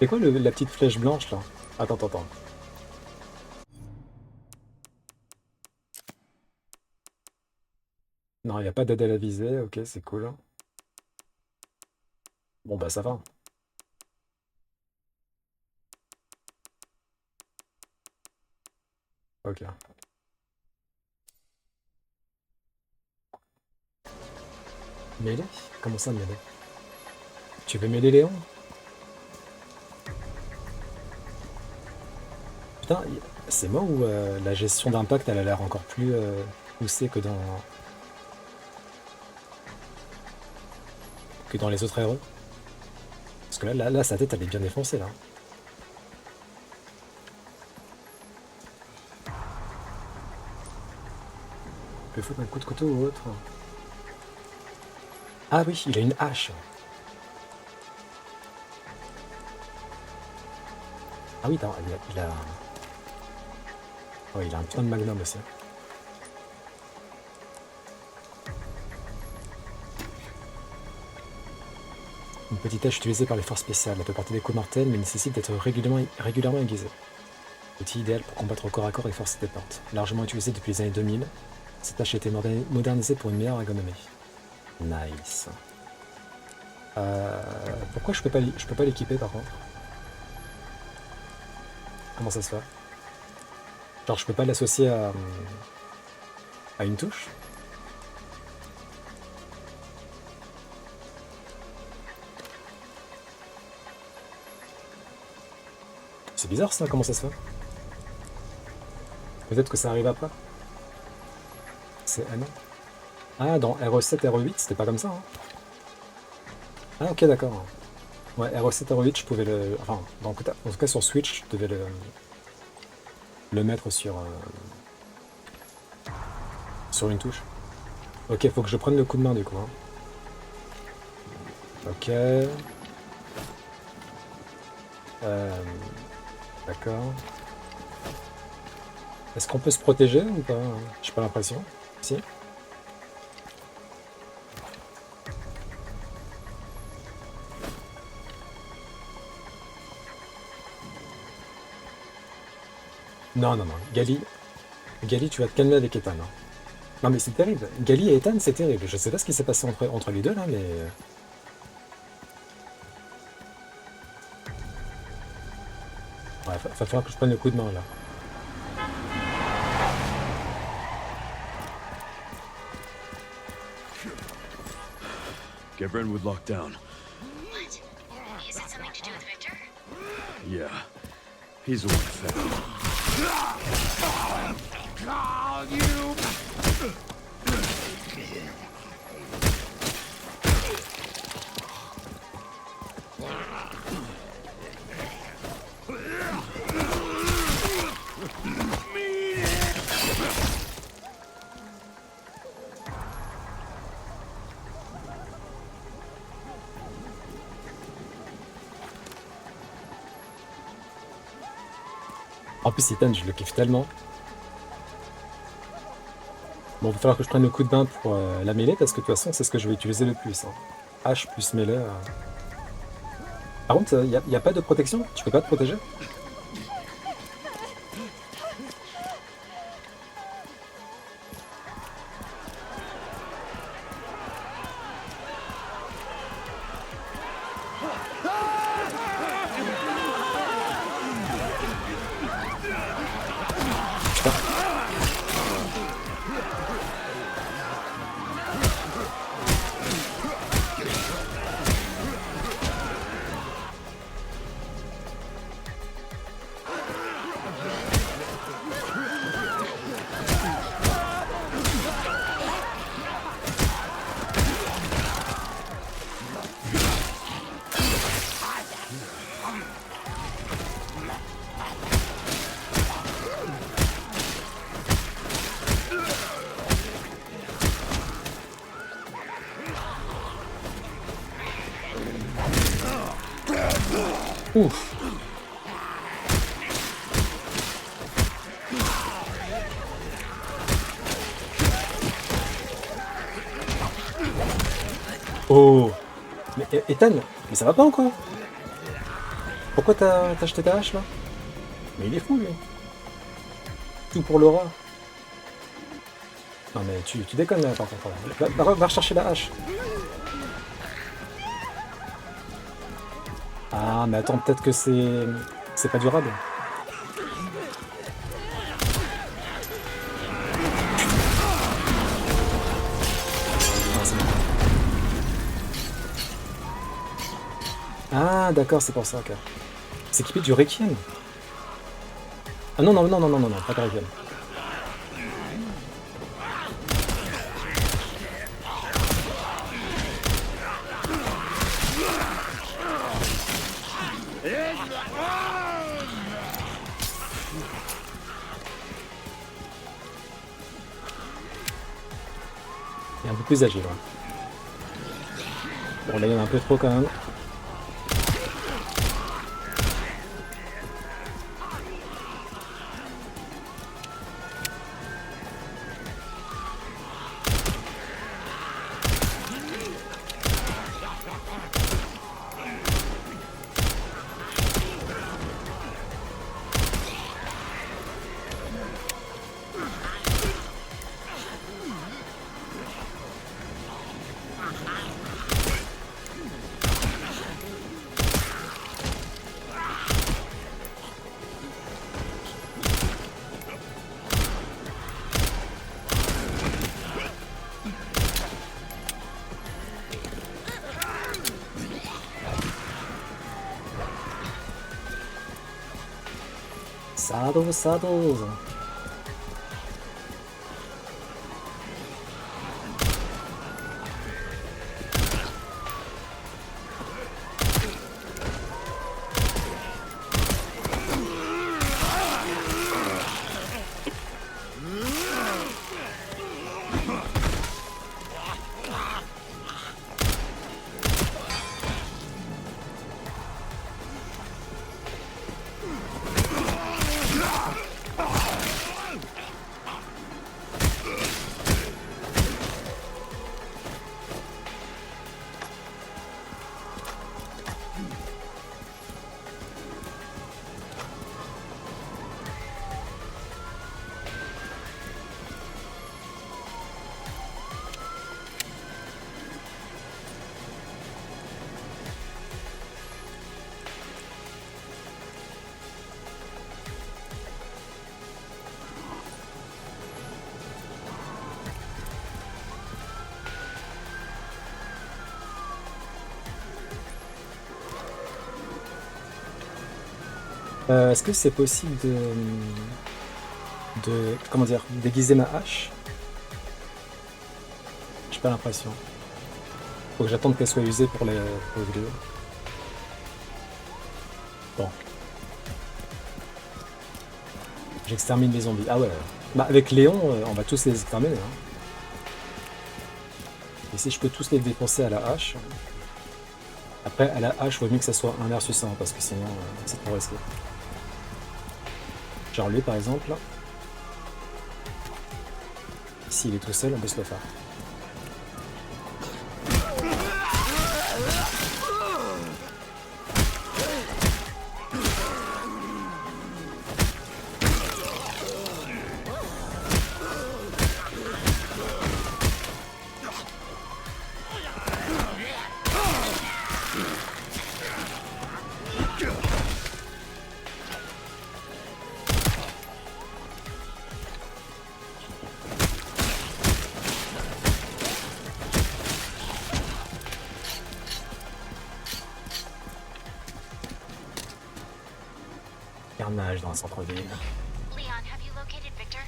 C'est quoi la petite flèche blanche là? Attends. Non, il n'y a pas d'aide à la visée, ok, c'est cool. Bon bah ça va. Ok. Mêler? Comment ça mêler? Tu veux mêler Léon? Putain, c'est moi où la gestion d'impact elle a l'air encore plus poussée que dans les autres héros. Parce que là, sa tête elle est bien défoncée là. Il peut foutre un coup de couteau ou autre. Ah oui, il a une hache. Ah oui, attends, il a... Ouais, il a un putain de magnum aussi. Une petite hache utilisée par les forces spéciales. Elle peut porter des coups mortels, mais nécessite d'être régulièrement aiguisée. Outil idéal pour combattre au corps à corps et forcer des portes. Largement utilisée depuis les années 2000, cette hache a été modernisée pour une meilleure ergonomie. Nice. Pourquoi je peux pas l'équiper par contre? Comment ça se fait? Genre je peux pas l'associer à une touche? C'est bizarre ça, comment ça se fait? Peut-être que ça arrive après? C'est... Ah non. Ah, dans RE7, RE8, c'était pas comme ça, hein? Ah ok, d'accord. Ouais, RE7, RE8, je pouvais le... Enfin, en tout cas sur Switch, je devais le mettre sur une touche. Ok, faut que je prenne le coup de main du coup. Hein. Ok. D'accord. Est-ce qu'on peut se protéger ou pas? J'ai pas l'impression. Si. Non. Gali, tu vas te calmer avec Ethan. Hein. Non mais c'est terrible. Gali et Ethan, c'est terrible. Je sais pas ce qui s'est passé entre les deux là, mais... Ouais, va falloir que je prenne le coup de main là. Get Brentwood locked down. What? Is it something to do with Victor? Yeah. He's the one who found. En plus, Ethan, je le kiffe tellement. Bon, il va falloir que je prenne le coup de bain pour la mêlée, parce que de toute façon, c'est ce que je vais utiliser le plus. Hein. H plus mêlée. Par contre, il n'y a pas de protection? Tu peux pas te protéger? Ouf. Oh. Mais Ethan, mais ça va pas encore? Pourquoi t'as acheté ta hache là? Mais il est fou lui. Tout pour Laura. Non mais tu déconnes là par contre. Va rechercher la hache. Ah mais attends, peut-être que c'est pas durable. Ah, c'est bon. Ah d'accord, c'est pour ça, ok. C'est équipé du Requiem. Ah non, pas du Requiem. Il est un peu plus agile. Hein. Bon là il y en a un peu trop quand même. Saddles. Est-ce que c'est possible de comment dire, déguiser ma hache? J'ai pas l'impression. Faut que j'attende qu'elle soit usée pour les vidéos. Bon. J'extermine les zombies. Ah ouais. Bah avec Léon, on va tous les exterminer. Hein. Et si je peux tous les défoncer à la hache. Après, à la hache, il vaut mieux que ça soit 1 versus 1 parce que sinon, c'est trop risqué. Genre lui par exemple, s'il est tout seul, on peut se le faire. Carnage dans le centre-ville. Leon, have you located Victor?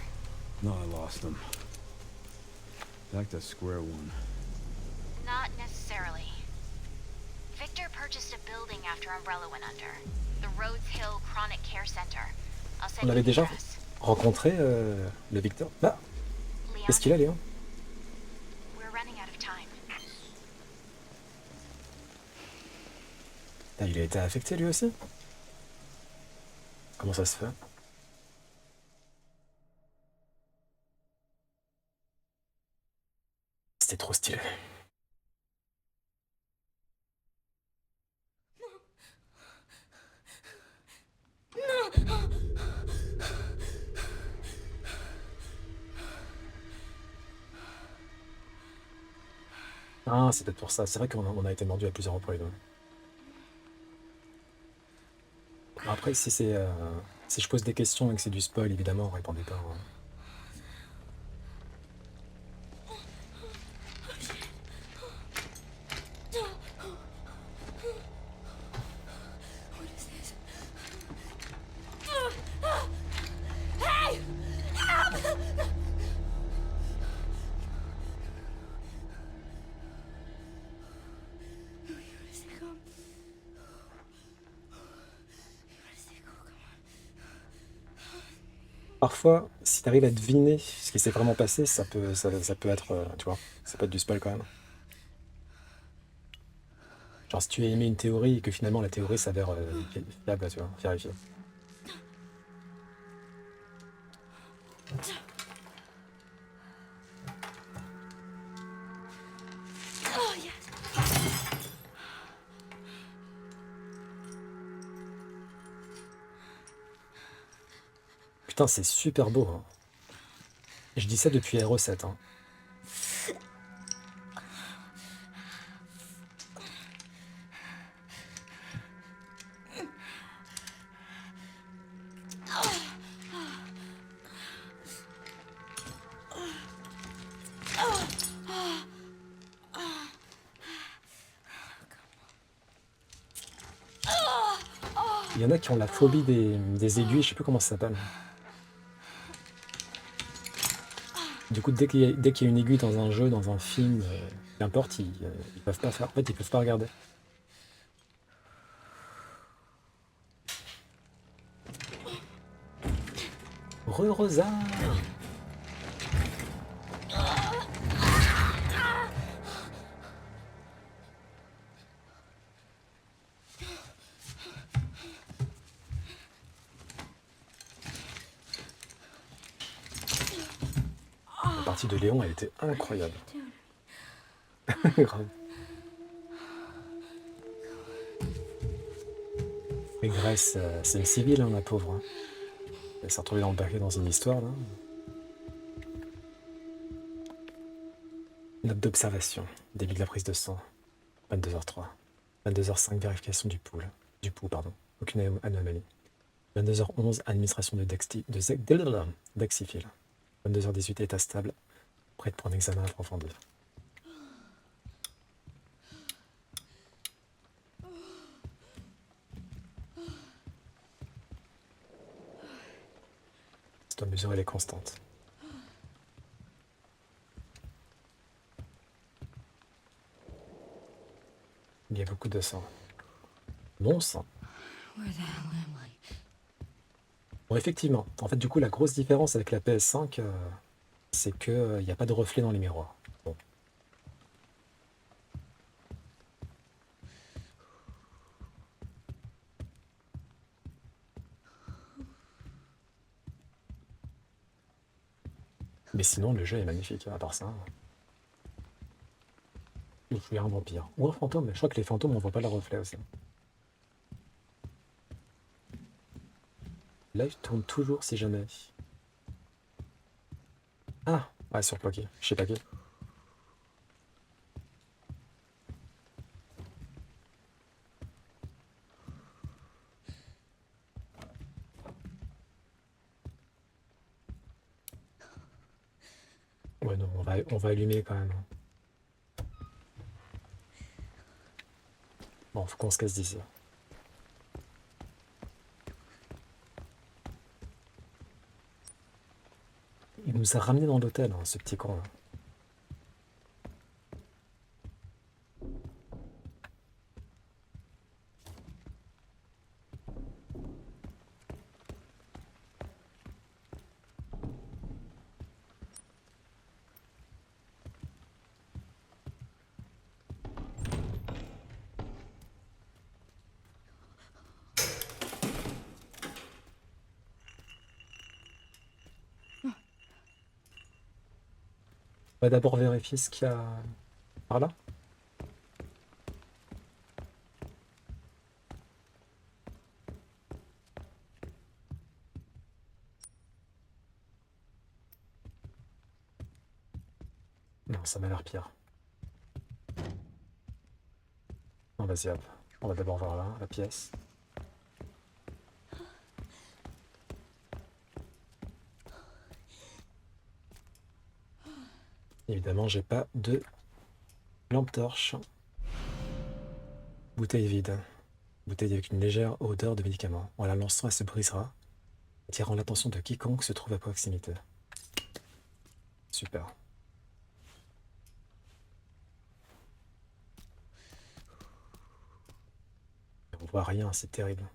No, I lost him. Back to square one. Not necessarily. Victor purchased a building after Umbrella went under. The Rhodes Hill Chronic Care Center. I'll send On you avait the déjà address. rencontré le Victor. Bah, Leon, qu'est-ce qu'il a, Léon? we're running out of time. Ah, il a été affecté lui aussi? Comment ça se fait? C'était trop stylé. Ah, c'est peut-être pour ça. C'est vrai qu'on a été mordu à plusieurs reprises. Ouais. Après, si je pose des questions et que c'est du spoil, évidemment, répondez pas. Hein. What is this? Hey! Help! Parfois, si t'arrives à deviner ce qui s'est vraiment passé, ça peut être, tu vois, ça peut être du spoil quand même. Genre si tu as aimé une théorie et que finalement la théorie s'avère fiable, tu vois, vérifiée. Oh, yes. Putain, c'est super beau. Hein. Je dis ça depuis RE7. Hein. Il y en a qui ont la phobie des aiguilles, je sais plus comment ça s'appelle. Du coup, dès qu'il y a une aiguille dans un jeu, dans un film, qu'importe, ils peuvent pas faire. En fait, ils peuvent pas regarder. Rosa. La partie de Léon, elle était incroyable. Grave. Mais Grace, c'est une civile, hein, la pauvre. Hein. Elle s'est retrouvée dans le paquet dans une histoire, là. Note d'observation. Début de la prise de sang. 22h03. 22h05, vérification du pouls. Pardon. Aucune anomalie. 22h11, administration de Daxifil. 22h18, état stable. Prête pour un examen approfondi. Tu dois mesurer les constantes. Il y a beaucoup de sang. Bon sang. Bon, effectivement. En fait, du coup, la grosse différence avec la PS5, c'est qu'il n'y a pas de reflet dans les miroirs. Bon. Mais sinon, le jeu est magnifique, à part ça. Il faut un vampire. Ou un fantôme, je crois que les fantômes, on voit pas leur reflet aussi. Live tourne toujours si jamais. Ah, ouais, sur Ploqué, je sais pas qui. Ouais, non, on va allumer quand même. Bon, faut qu'on se casse d'ici. Il nous a ramené dans l'hôtel, hein, ce petit con là. On va d'abord vérifier ce qu'il y a par là. Non, ça m'a l'air pire. Non, vas-y, hop. On va d'abord voir là, la pièce. Évidemment, j'ai pas de lampe torche. Bouteille vide. Bouteille avec une légère odeur de médicament. En la lançant, elle se brisera, attirant l'attention de quiconque se trouve à proximité. Super. On voit rien, c'est terrible.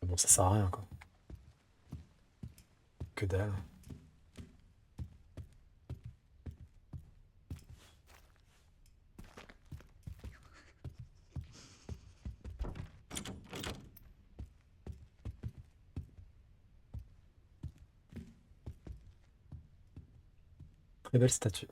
Bon, ça sert à rien, quoi. Que dalle. Très belle statue.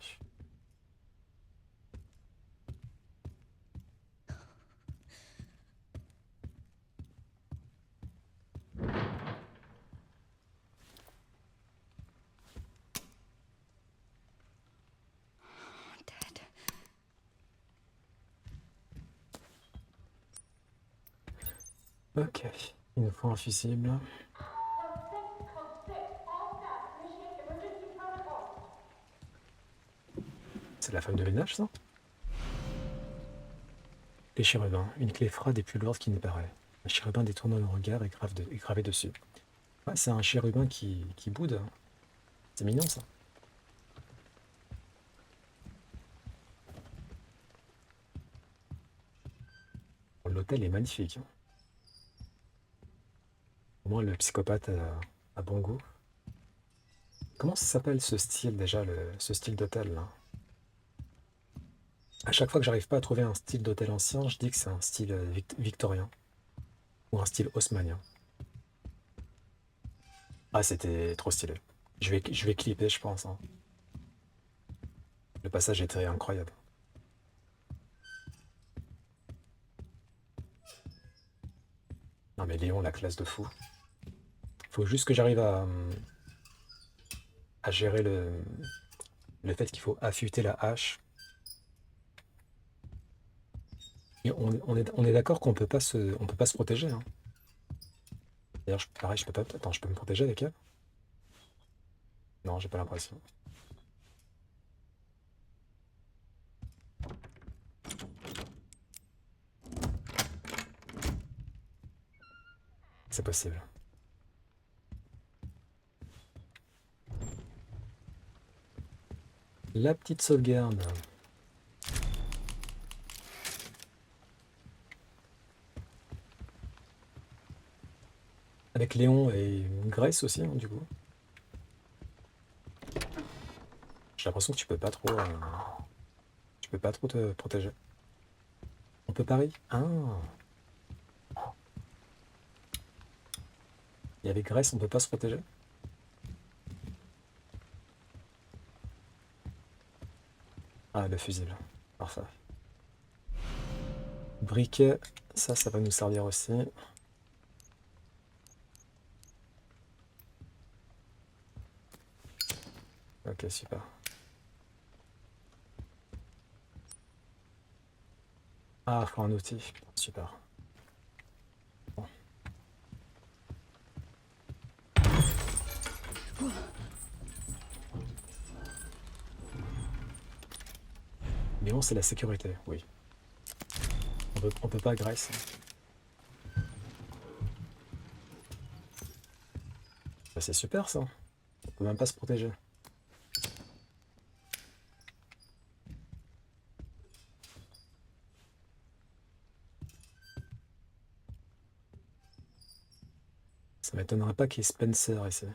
Dead. Ok, il nous faut un fusible. C'est la femme de ménage, ça? Les chérubins, une clé froide et plus lourde qu'il n'y paraît. Un chérubin détourne le regard et est gravé dessus. Ouais, c'est un chérubin qui boude. C'est mignon, ça. L'hôtel est magnifique, hein. Au moins, le psychopathe a bon goût. Comment ça s'appelle ce style, déjà, ce style d'hôtel, là? À chaque fois que j'arrive pas à trouver un style d'hôtel ancien, je dis que c'est un style victorien. Ou un style haussmannien. Ah, c'était trop stylé. Je vais clipper, je pense, hein. Le passage était incroyable. mais Léon, la classe de fou. Faut juste que j'arrive à gérer le fait qu'il faut affûter la hache. Et on est d'accord qu'on peut pas on peut pas se protéger. Hein. D'ailleurs, pareil, je peux pas. Attends, je peux me protéger avec elle? Non, j'ai pas l'impression. C'est possible. La petite sauvegarde. Avec Léon et Grace aussi, hein, du coup. J'ai l'impression que tu peux pas trop... tu peux pas trop te protéger. On peut parier? Ah. Et avec Grace, on peut pas se protéger? Ah, le fusible. Parfait. Briquet, ça va nous servir aussi. Ok, super. Ah, faut un outil. Super. Bon. Mais bon, c'est la sécurité, oui. On peut pas Grace. Bah, c'est super ça. On peut même pas se protéger. Ça m'étonnerait pas qu'il y ait Spencer ici.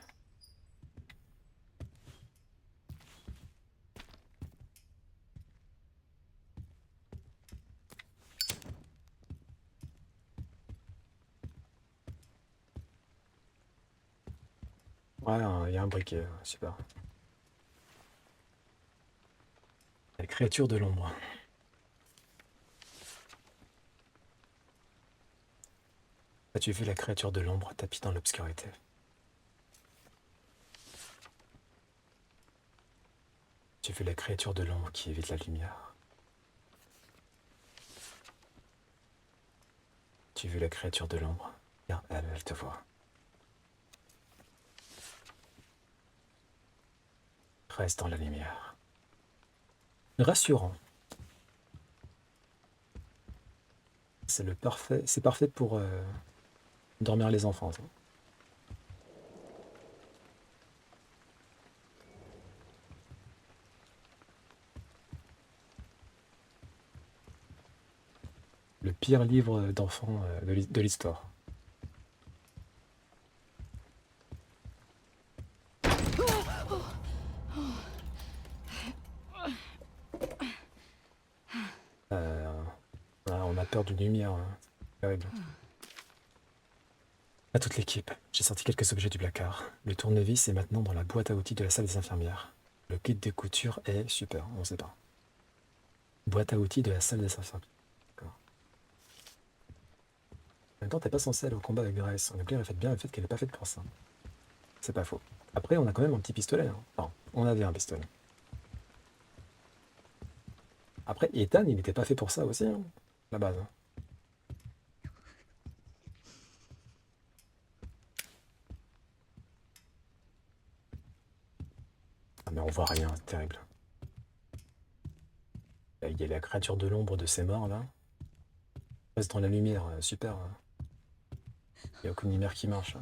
Ouais, il y a un briquet, super. La créature de l'ombre. As-tu vu la créature de l'ombre tapie dans l'obscurité? Tu vu la créature de l'ombre qui évite la lumière? Tu vu la créature de l'ombre? Bien, elle te voit. Reste dans la lumière. Rassurant. C'est parfait pour dormir les enfants. Ça. Le pire livre d'enfants de l'histoire. On a peur d'une lumière. Hein. Terrible. À toute l'équipe, j'ai sorti quelques objets du placard. Le tournevis est maintenant dans la boîte à outils de la salle des infirmières. Le kit de couture est super, on sait pas. Boîte à outils de la salle des infirmières. D'accord. En même temps, t'es pas censé aller au combat avec Grace. On a bien fait le fait qu'elle n'est pas faite pour ça. C'est pas faux. Après, on a quand même un petit pistolet. Hein. Enfin, on avait un pistolet. Après, Ethan, il n'était pas fait pour ça aussi, hein, la base. Hein. Ah, mais on voit rien, c'est terrible. Il y a la créature de l'ombre de ces morts, là. Reste dans la lumière, super. Il n'y a aucune lumière qui marche.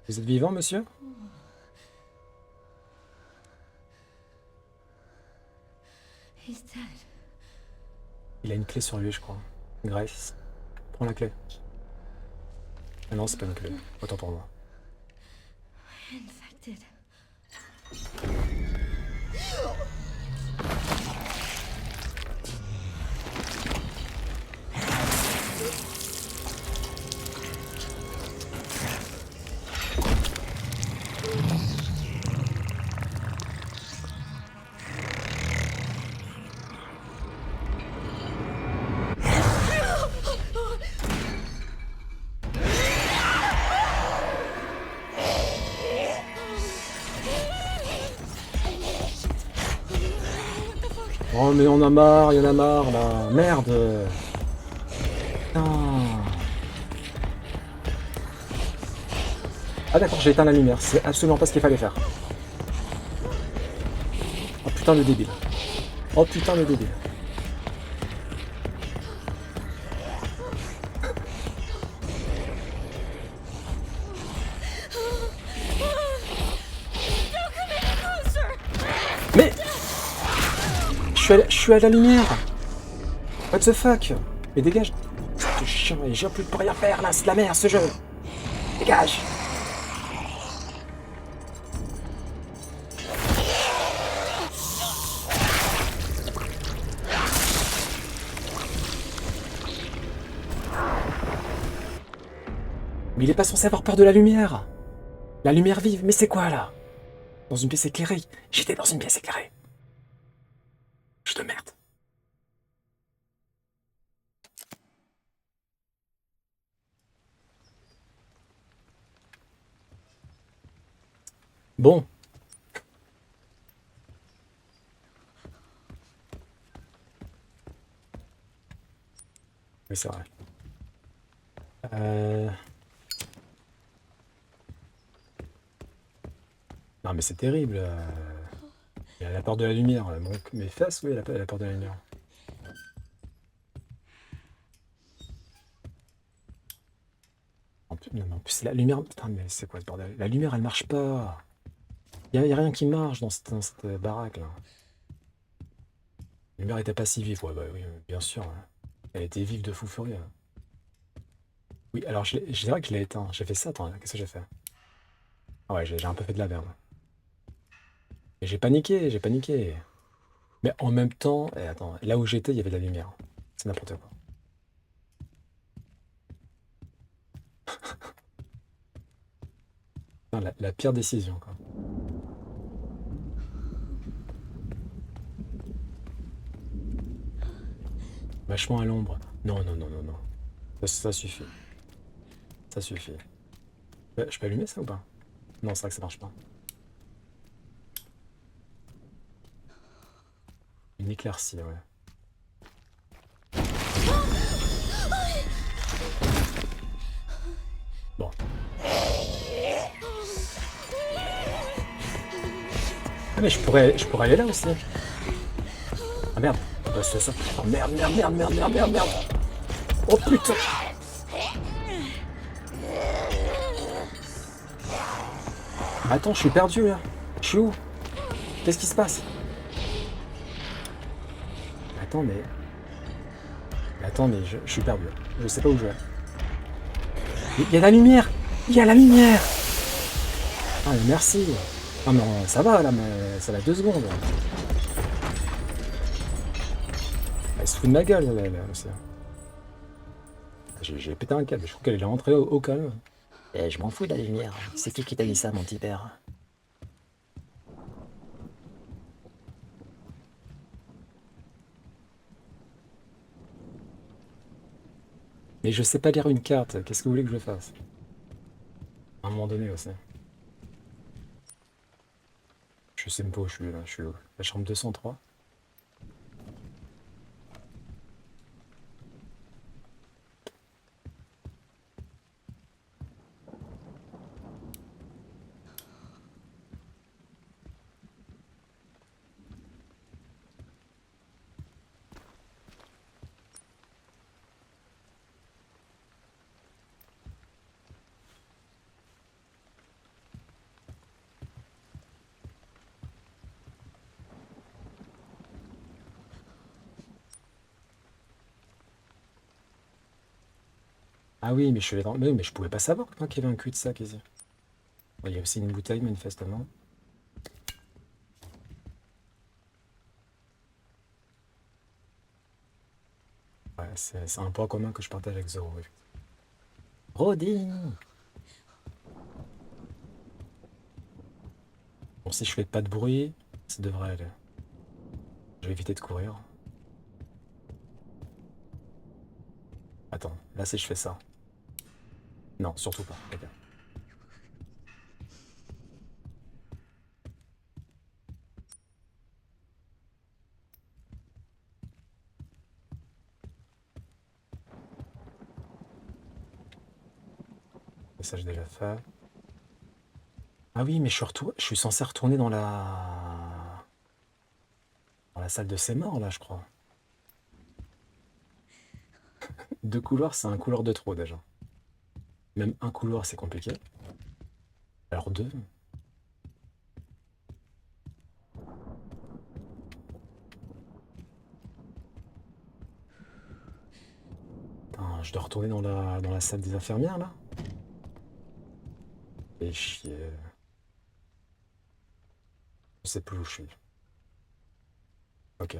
Vous êtes vivant, monsieur? He's dead. Il a une clé sur lui, je crois. Grace, prends la clé. Ah non, c'est pas une clé. Autant pour moi. Infected. Oh mais on a marre, il y en a marre là. Merde. Putain. Ah d'accord, j'ai éteint la lumière. C'est absolument pas ce qu'il fallait faire. Oh putain le débile. Oh putain le débile. Mais je suis à la lumière. What the fuck? Mais dégage. Ce chien, j'ai plus pour rien faire là, c'est de la merde ce jeu. Dégage. Mais il est pas censé avoir peur de la lumière. La lumière vive, mais c'est quoi là? Dans une pièce éclairée. J'étais dans une pièce éclairée. Je te merde. Bon. Oui, c'est vrai. Non, mais c'est terrible. Il a la peur de la lumière. Mes fesses, oui, elle a peur de la lumière. Non, mais en plus, la lumière. Putain, mais c'est quoi ce bordel? La lumière, elle marche pas. Y a rien qui marche dans cette baraque là. La lumière était pas si vive. Ouais, bah oui, bien sûr. Ouais. Elle était vive de fou furieux. Oui, alors je dirais que je l'ai éteint. J'ai fait ça, attends, qu'est-ce que j'ai fait? Ah ouais, j'ai un peu fait de la merde. Et j'ai paniqué, j'ai paniqué. Mais en même temps, attends, là où j'étais, il y avait de la lumière. C'est n'importe quoi. Putain, la pire décision, quoi. Vachement à l'ombre. Non, non, non, non, non. Ça suffit. Ça suffit. Je peux allumer ça ou pas? Non, c'est vrai que ça marche pas. Une éclaircie, ouais. Bon. Ah mais je pourrais aller là aussi. Ah merde. Bah, c'est ça. Oh merde, merde, merde, merde, merde, merde, merde. Oh putain. Attends, je suis perdu là. Je suis où? Qu'est-ce qui se passe? Attends, mais... Attends, mais je suis perdu. Je sais pas où je vais. Il y a la lumière! Il y a la lumière! Ah, mais merci! Ah, mais ça va là, mais ça va 2 secondes. Elle se fout de ma gueule, là aussi. J'ai pété un câble, je trouve qu'elle est rentrée au calme. Eh, je m'en fous de la lumière. C'est qui t'a dit ça, mon petit père? Mais je sais pas lire une carte, qu'est-ce que vous voulez que je fasse? À un moment donné aussi. Je sais même pas où je suis là, je suis où? La chambre 203? Ah oui, mais je suis allé dans... Mais je pouvais pas savoir qu'il y avait un cul-de-sac ici. Il y a aussi une bouteille, manifestement. Ouais, c'est un point commun que je partage avec Zoro. Rodin! Bon, si je fais pas de bruit, ça devrait aller. Je vais éviter de courir. Attends, là si je fais ça. Non, surtout pas. Ok. Ça, j'ai déjà fait. Ah oui, mais je suis censé retourner dans la salle de ses morts, là, je crois. 2 couloirs, c'est un couloir de trop, déjà. Même un couloir, c'est compliqué. Alors 2. Putain, je dois retourner dans la salle des infirmières, là. Et chier. Je sais plus où je suis. Ok.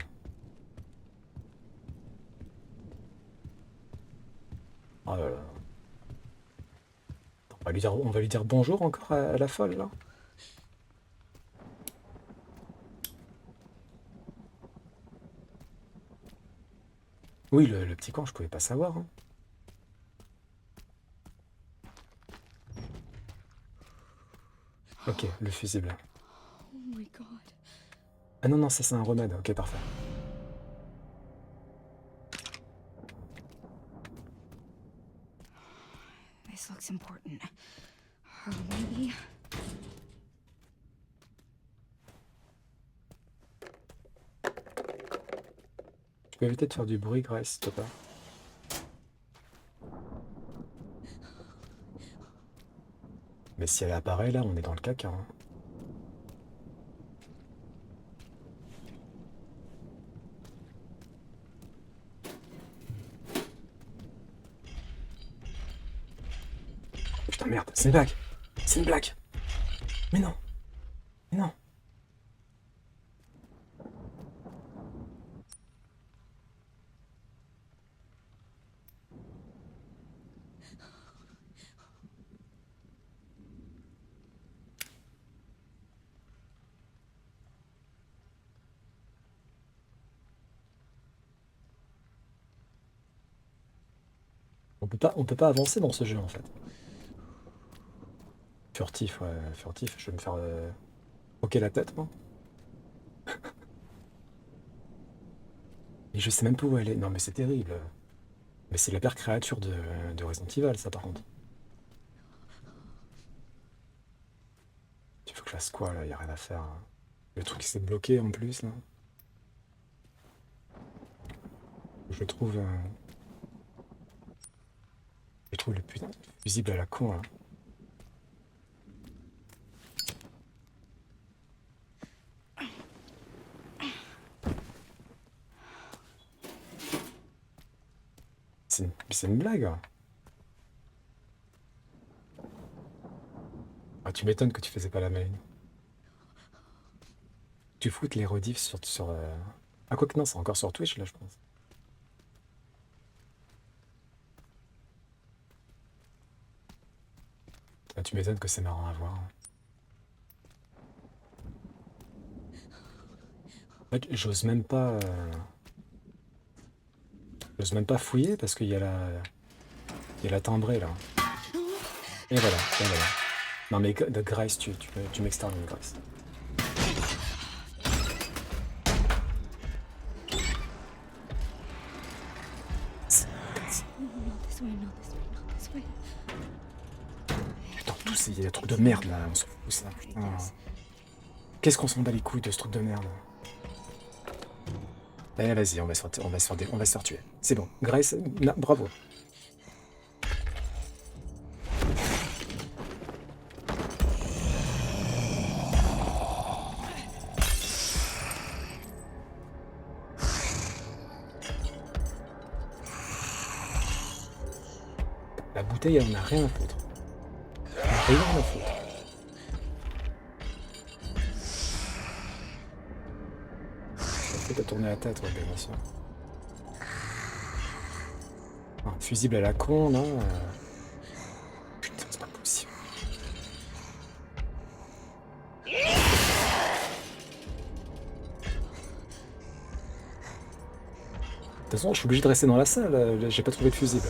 Oh là là. On va lui dire bonjour encore à la folle, là. Oui, le petit camp, je pouvais pas savoir. Hein. Ok, le fusible. Oh my god. Ah non, non, ça c'est un remède. Ok, parfait. This looks important. Or maybe... Tu peux éviter de faire du bruit, Grace, s'il te plaît. Mais si elle apparaît là, on est dans le caca. Hein. Putain, merde, c'est une blague. C'est une blague. Mais non. Mais non. On peut pas avancer dans ce jeu en fait. Furtif, ouais, furtif, je vais me faire poker la tête moi. Et je sais même pas où elle est. Non mais c'est terrible. Mais c'est la pire créature de Resident Evil ça par contre. Tu veux que je fasse quoi là? Y a rien à faire. Hein. Le truc s'est bloqué en plus là. Je trouve le putain de fusible à la con là. C'est une blague. Hein. Ah, tu m'étonnes que tu faisais pas la main. Tu foutes les rediffs sur Ah quoi que non, c'est encore sur Twitch là je pense. Ah, tu m'étonnes que c'est marrant à voir. En fait, j'ose même pas fouiller parce qu'il y a la timbrée là. Et voilà, et voilà. Non mais de Grace, tu m'extermines Grace. Putain, tous il y a des trucs de merde là, on s'en fout ça. Putain. Qu'est-ce qu'on s'en bat les couilles de ce truc de merde? Eh vas-y, on va se faire tuer. C'est bon. Grace, bravo. La bouteille, elle en a rien à foutre. Elle en a rien à foutre. T'as tourné la tête, ouais, bien sûr. Ah, fusible à la con, là. Putain, c'est pas possible. De toute façon, je suis obligé de rester dans la salle. J'ai pas trouvé de fusible.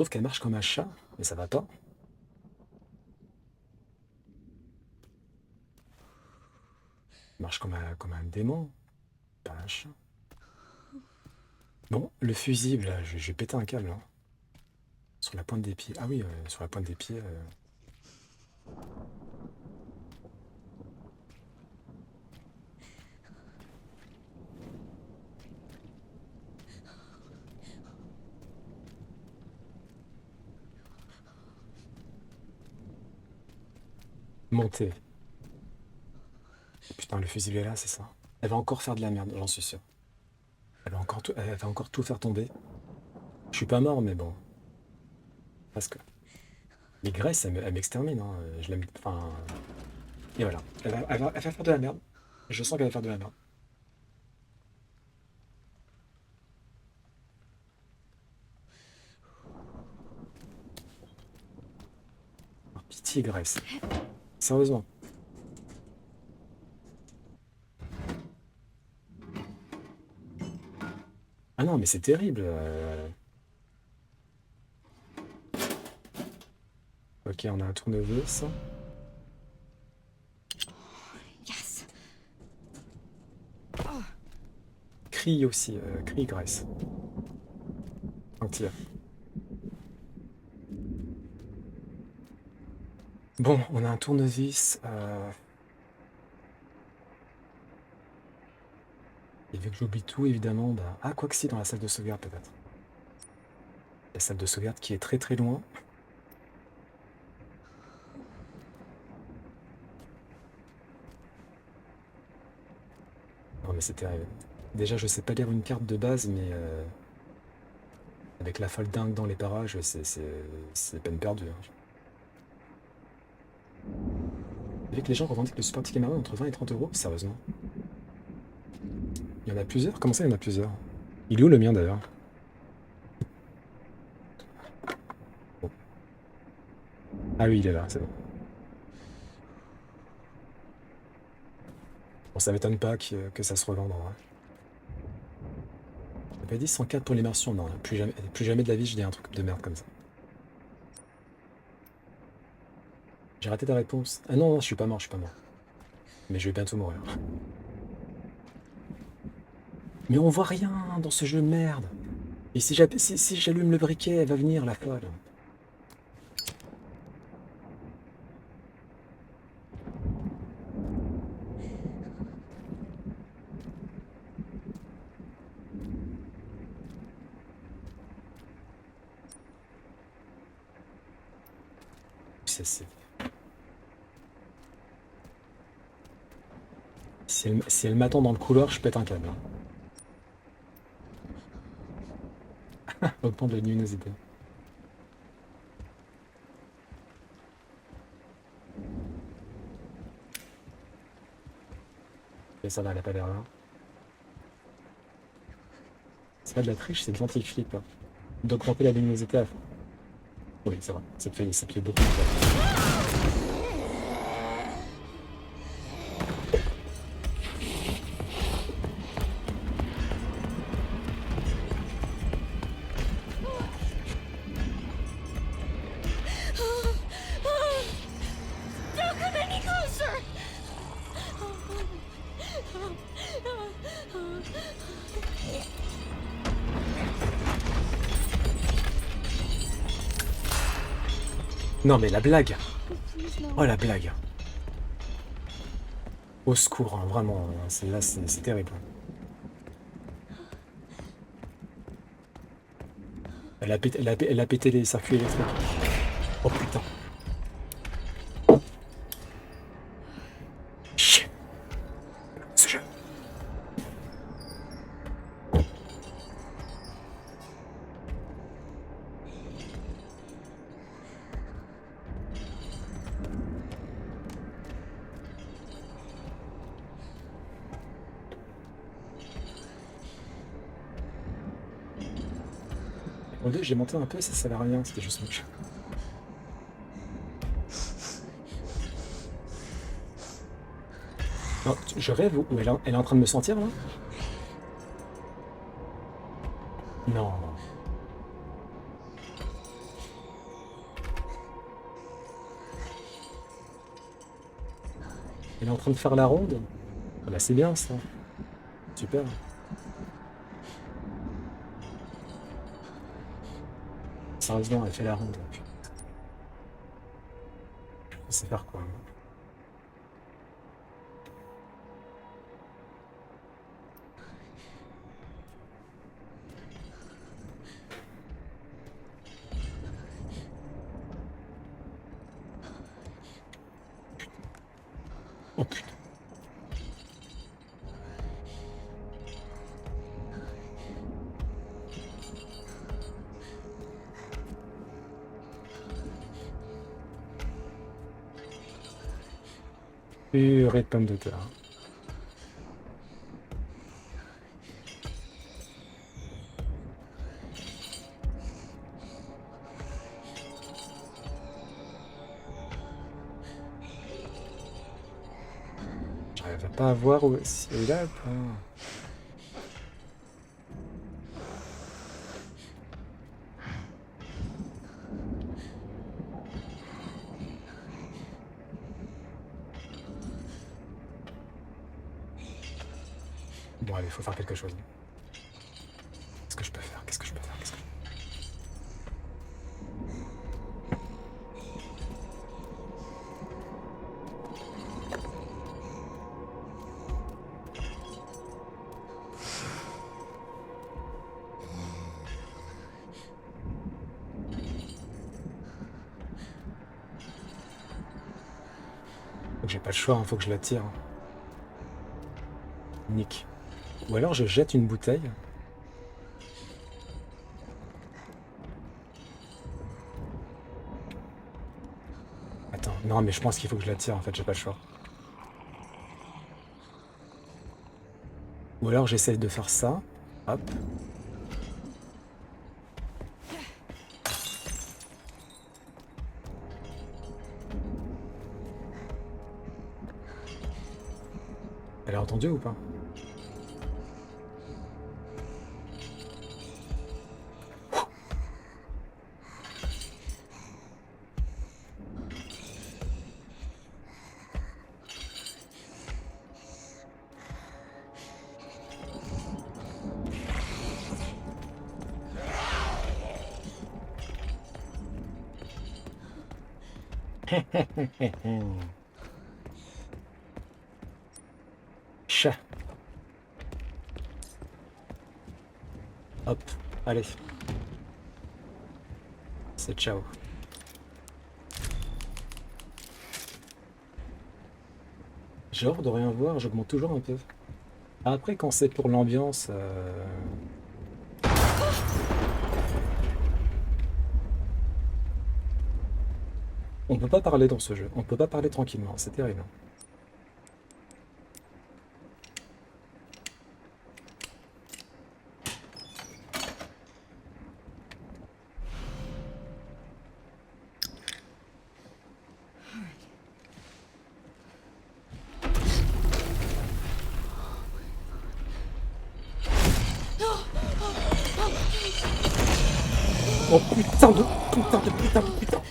trouve qu'elle marche comme un chat, mais ça va pas. Elle marche comme un démon, pas un chat. Bon, le fusible, là, je vais péter un câble. Hein. Sur la pointe des pieds. Ah oui, sur la pointe des pieds. Monter. Putain, le fusible est là, c'est ça. Elle va encore faire de la merde, j'en suis sûr. Elle va encore tout faire tomber. Je suis pas mort, mais bon. Parce que les graisses, elle m'extermine. Hein. Je l'aime. Enfin. Et voilà. Elle va faire de la merde. Je sens qu'elle va faire de la merde. Oh, pitié, graisse. Sérieusement. Ah non, mais c'est terrible. Ok, on a un tournevis. Yes. Crie aussi, crie graisse. Un tir. Bon, on a un tournevis. Et vu que j'oublie tout, évidemment, bah... Ah, quoi que si, dans la salle de sauvegarde, peut-être. La salle de sauvegarde qui est très très loin. Non mais c'est terrible. Déjà, je sais pas lire une carte de base, mais... Avec la folle dingue dans les parages, c'est peine perdue. Hein. Vous savez que les gens revendiquent le Super Ticket Marine entre 20 et 30 euros? Sérieusement? Il y en a plusieurs? Comment ça, il y en a plusieurs? Il est où le mien d'ailleurs? Bon. Ah oui, il est là, c'est bon. Bon, ça m'étonne pas que ça se revende en vrai. J'ai pas dit 104 pour l'immersion, non, plus jamais de la vie je dis un truc de merde comme ça. J'ai raté ta réponse. Ah non, je suis pas mort, je suis pas mort. Mais je vais bientôt mourir. Mais on voit rien dans ce jeu de merde. Et si j'allume le briquet, elle va venir, la folle. C'est... Si elle m'attend dans le couloir, je pète un câble. Hein. Augmente la luminosité. Et ça va, elle a pas l'air là. C'est pas de la triche, c'est de l'anti-flip. Hein. D'augmenter la luminosité à fond. Oui, c'est vrai, ça te fait beaucoup de temps. Don't come any closer! Non mais la blague! Oh la blague! Au secours, hein, vraiment, là c'est terrible. Elle a pété les circuits électriques. Oh putain! Chien! Ce jeu! Au deux, j'ai monté un peu, ça servait à rien, c'était juste moche. Non, je rêve ou elle est en train de me sentir là? Non. Elle est en train de faire la ronde. Ah bah c'est bien ça. Super. Sérieusement, elle fait la ronde. Putain. Je sais faire quoi. Oh putain. Purée de pommes de terre. J'arrive pas à voir où c'est là, quoi. Bon allez, faut faire quelque chose. Qu'est-ce que je peux faire? Qu'est-ce que je peux faire? Qu'est-ce que... J'ai pas le choix, hein, faut que je la tire. Nick. Ou alors je jette une bouteille. Attends, non mais je pense qu'il faut que je la tire en fait, j'ai pas le choix. Ou alors j'essaie de faire ça. Hop. Elle a entendu ou pas? Chat. Hop, allez. C'est ciao. Genre de rien voir, j'augmente toujours un peu. Après, quand c'est pour l'ambiance... On peut pas parler dans ce jeu, on peut pas parler tranquillement, c'est terrible. Oh putain de... putain.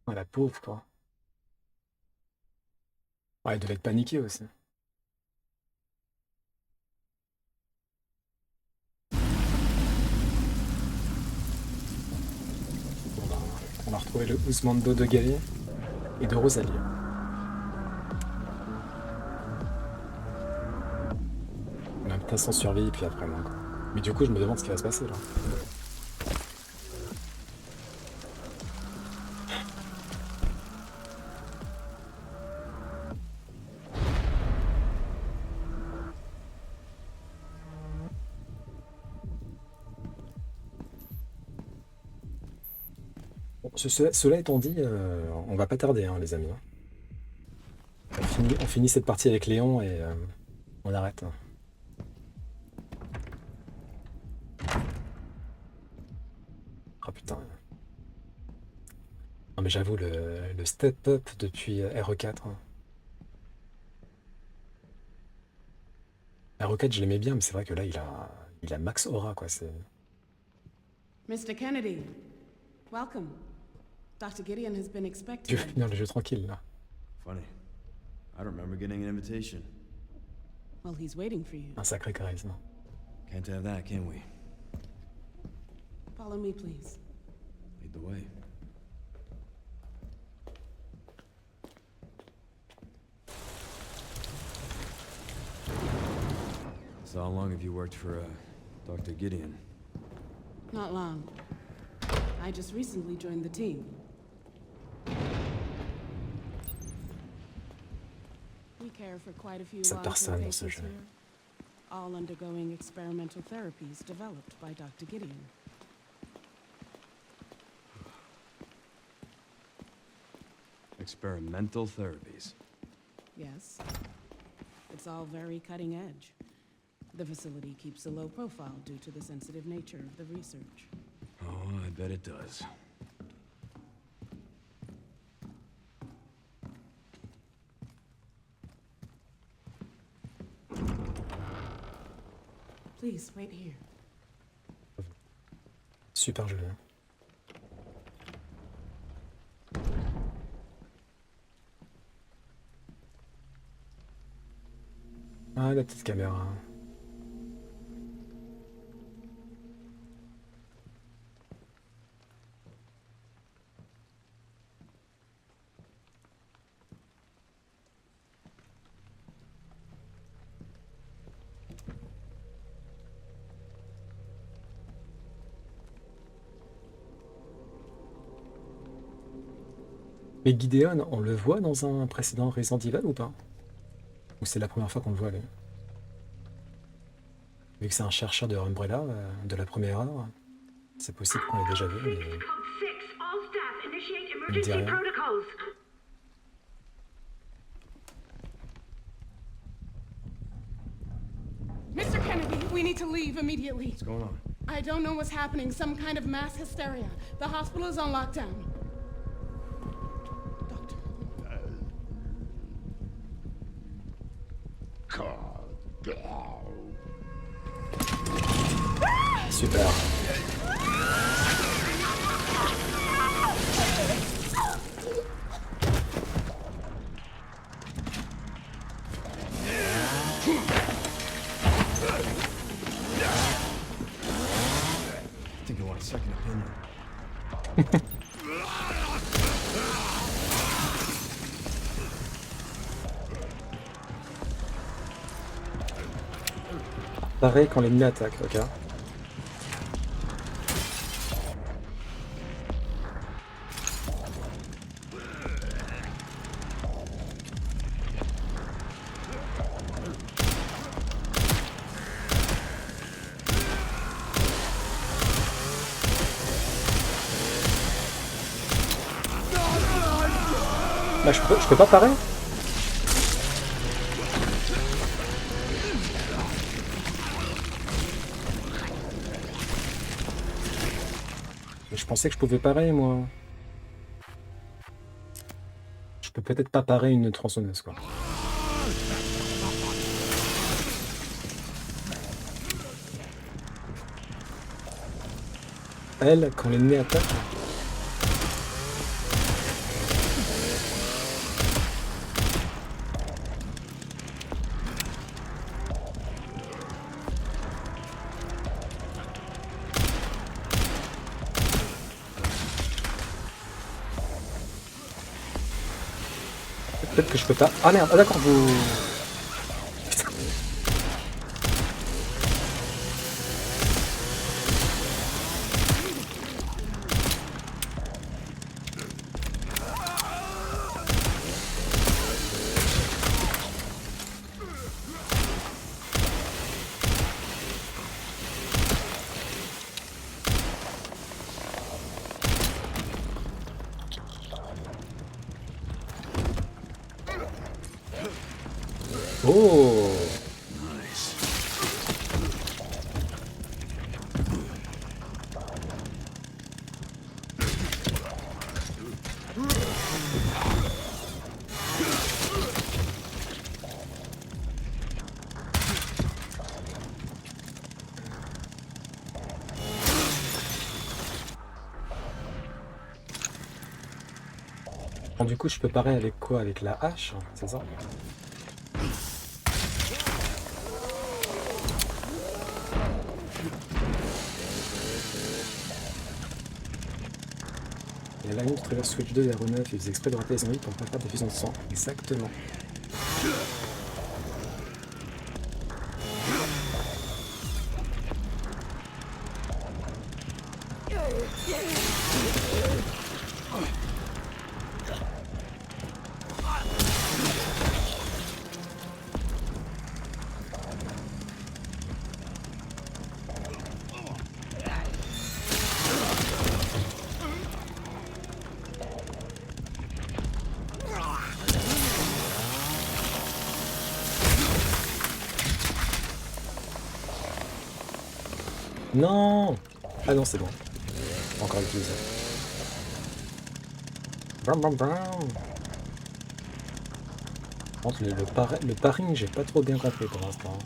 Oh, la pauvre, quoi. Ouais, elle devait être paniquée aussi. Bon, bah, on a retrouvé le Usmando de Gali et de Rosalie. On a un petit instant survie, puis après moi, quoi. Mais du coup, je me demande ce qui va se passer, là. Cela étant dit, on va pas tarder, hein, les amis. Hein. On finit cette partie avec Léon et on arrête. Hein. Oh putain. Non mais j'avoue, le step-up depuis RE4. Hein. RE4, je l'aimais bien, mais c'est vrai que là, il a max aura, quoi. C'est... Mr. Kennedy, welcome. Dr. Gideon has been Tu expecting. veux finir le jeu tranquille, là. Funny. I don't remember getting an invitation. Well, he's waiting for you. Un sacré charisme. Can't have that, can we? Follow me, please. Lead the way. So how long have you worked for, Dr. Gideon? Not long. I just recently joined the team. We care for quite a few Cette long-term personne dans ce patients jeu. here, all undergoing experimental therapies developed by Dr. Gideon. Experimental therapies. Yes. It's all very cutting edge. The facility keeps a low profile due to the sensitive nature of the research. Oh, I bet it does. Please, wait here. Super jeu. Hein. Ah, la petite caméra. Mais Gideon, on le voit dans un précédent Resident Evil ou pas? Ou c'est la première fois qu'on le voit, lui? Vu que c'est un chercheur de Umbrella, de la première heure, c'est possible qu'on l'ait déjà vu, mais... Il me dit rien. Mr. Kennedy, we need to leave immediately. What's going on? I don't know what's happening. Some kind of mass hysteria. The hospital is on lockdown. Super. I think I want a second opinion. Pareil quand l'ennemi attaque, ok. Bah, je peux pas parer. Mais je pensais que je pouvais parer, moi. Je peux peut-être pas parer une tronçonneuse, quoi. Elle, quand l'ennemi attaque... Peut-être que je peux pas... Ah merde, ah, d'accord, vous... Putain. Oh! Nice. Bon, du coup, je peux parer avec quoi? Avec la hache, c'est ça? Et là, une qui traverse Switch 2 vers 9 et faisait exprès de rater les zombies pour ne pas faire des fusions de sang. Exactement. Non! Ah non, c'est bon. Encore utilisé. Bram bram bram. Par contre, le paring, j'ai pas trop bien compris pour l'instant.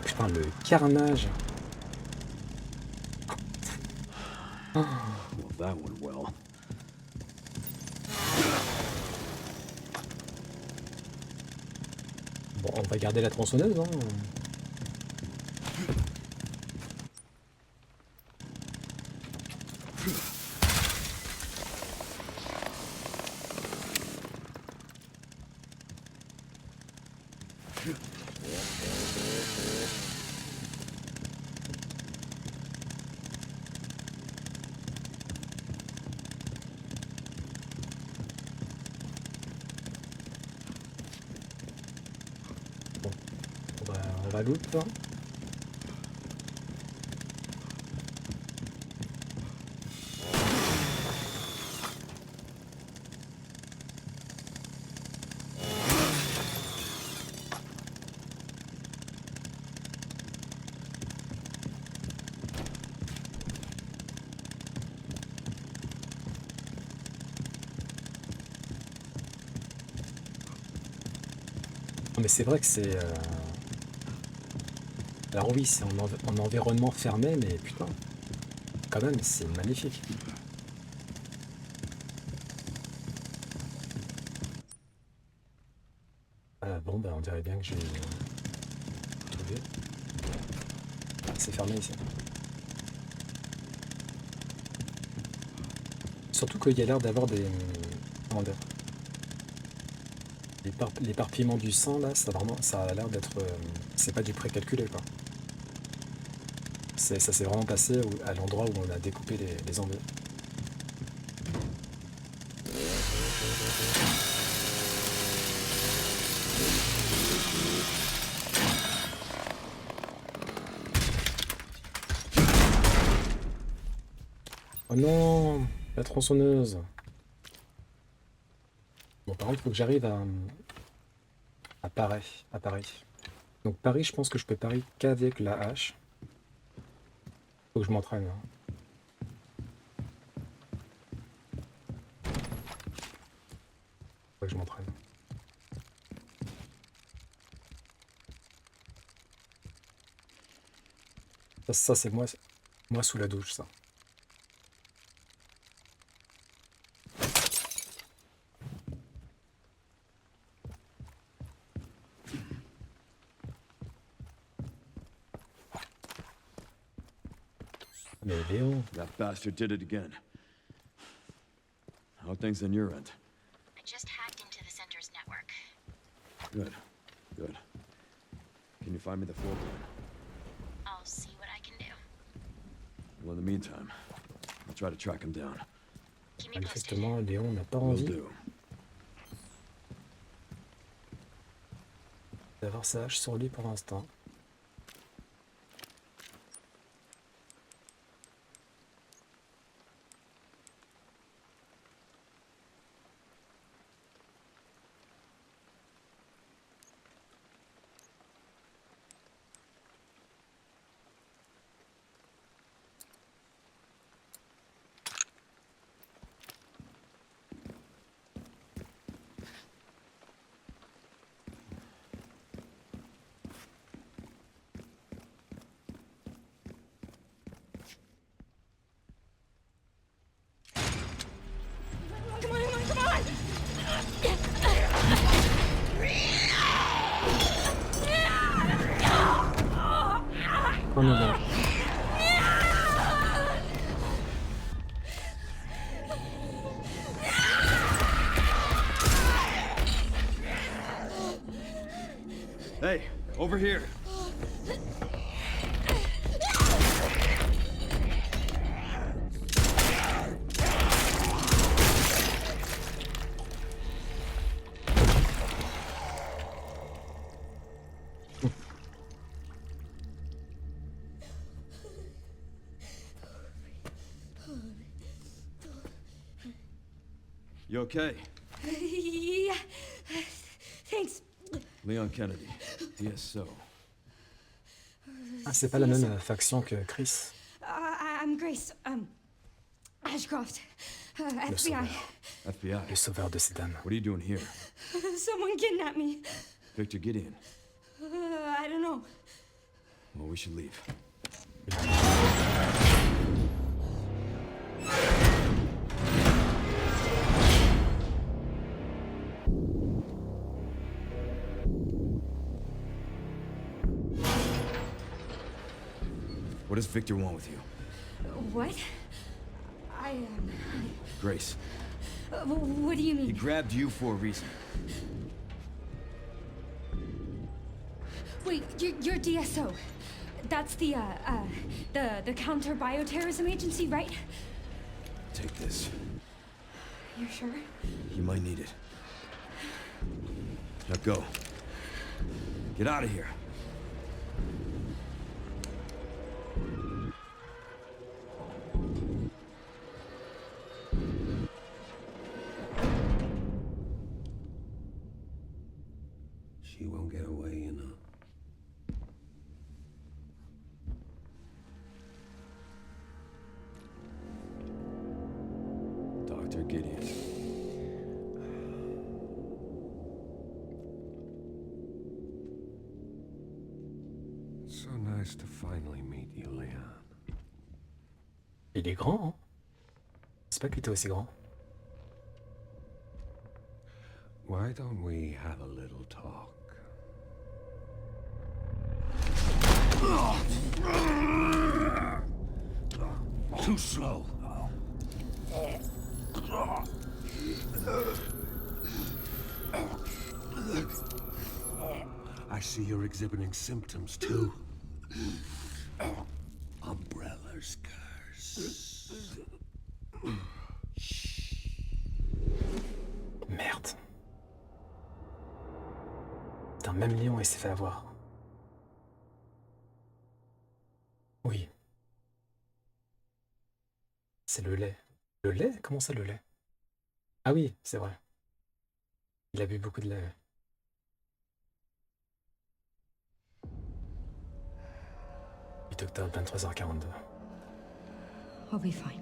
Putain, le carnage. Well, that went well. Bon, on va garder la tronçonneuse, hein. On va loot, hein. Non, mais c'est vrai que c'est... Alors oui, c'est en environnement fermé, mais putain, quand même, c'est magnifique. Bon, bah on dirait bien que j'ai trouvé. C'est fermé ici. Surtout qu'il y a l'air d'avoir des... Comment dire? L'éparpillement du sang, là, ça a l'air d'être... c'est pas du précalculé, quoi. Ça s'est vraiment passé à l'endroit où on a découpé les zombies. Oh non, la tronçonneuse. Bon, par contre, il faut que j'arrive à Paris. Donc Paris, je pense que je peux Paris qu'avec la hache. Faut que je m'entraîne. Faut que je m'entraîne. Ça c'est moi sous la douche, ça. Mais Léon. That bastard did it again. How are things on your end? I just hacked into the center's network. Good. Good. Can you find me the floor plan? I'll see what I can do. Well, in the meantime, I'll try to track him down. Keep me posted. Manifestement, Léon n'a pas Will envie do. d'avoir sa hache sur lui pour l'instant. Oh non, non. Hey, over here. You okay? Yeah. Thanks. Leon Kennedy, DSO. Ah, c'est pas la même faction que Chris. I'm Grace. Ashcroft. Le FBI. sauveur. FBI. Le sauveur de ces dames. What are you doing here? Someone kidnapped me. Victor, get in. I don't know. Well, we should leave. What does Victor want with you? What? Grace, What do you he mean? grabbed you for a reason. Wait, you're DSO. That's the counter bioterrorism agency, right? Take this. You're sure? You might need it. Now go. Get out of here. She won't get away, you know. Dr. Gideon. So nice to finally meet you, Leon. Il est grand, hein? C'est pas qu'il était aussi grand. Why don't we have a little talk? Too slow. I see you're exhibiting symptoms too. Umbrella's curse. Merde. Putain, même Léon, il s'est fait avoir. Oui. C'est le lait. Le lait? Comment ça, le lait? Ah oui, c'est vrai. Il a bu beaucoup de lait. 8 octobre, 23h42. I'll be fine.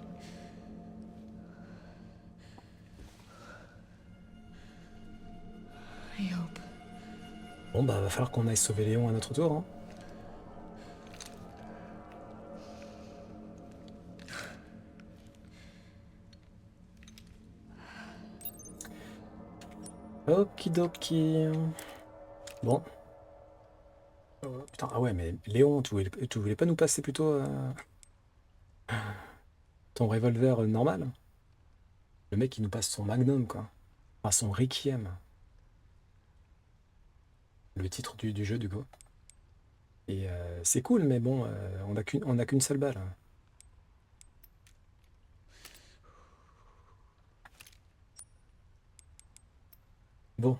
I hope. Bon, bah, va falloir qu'on aille sauver Léon à notre tour, hein. Okidoki. Bon. Putain, ah ouais, mais Léon, tu voulais pas nous passer plutôt ton revolver normal? Le mec, il nous passe son Magnum, quoi. Enfin, son Requiem. Le titre du jeu, du coup. Et c'est cool, mais bon, on a qu'une seule balle. Bon.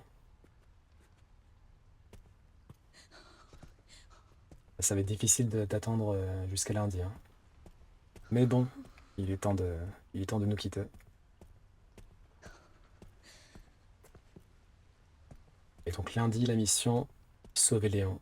Ça va être difficile d'attendre jusqu'à lundi, hein. Mais bon, il est temps de nous quitter. Et donc lundi, la mission, sauver Léon.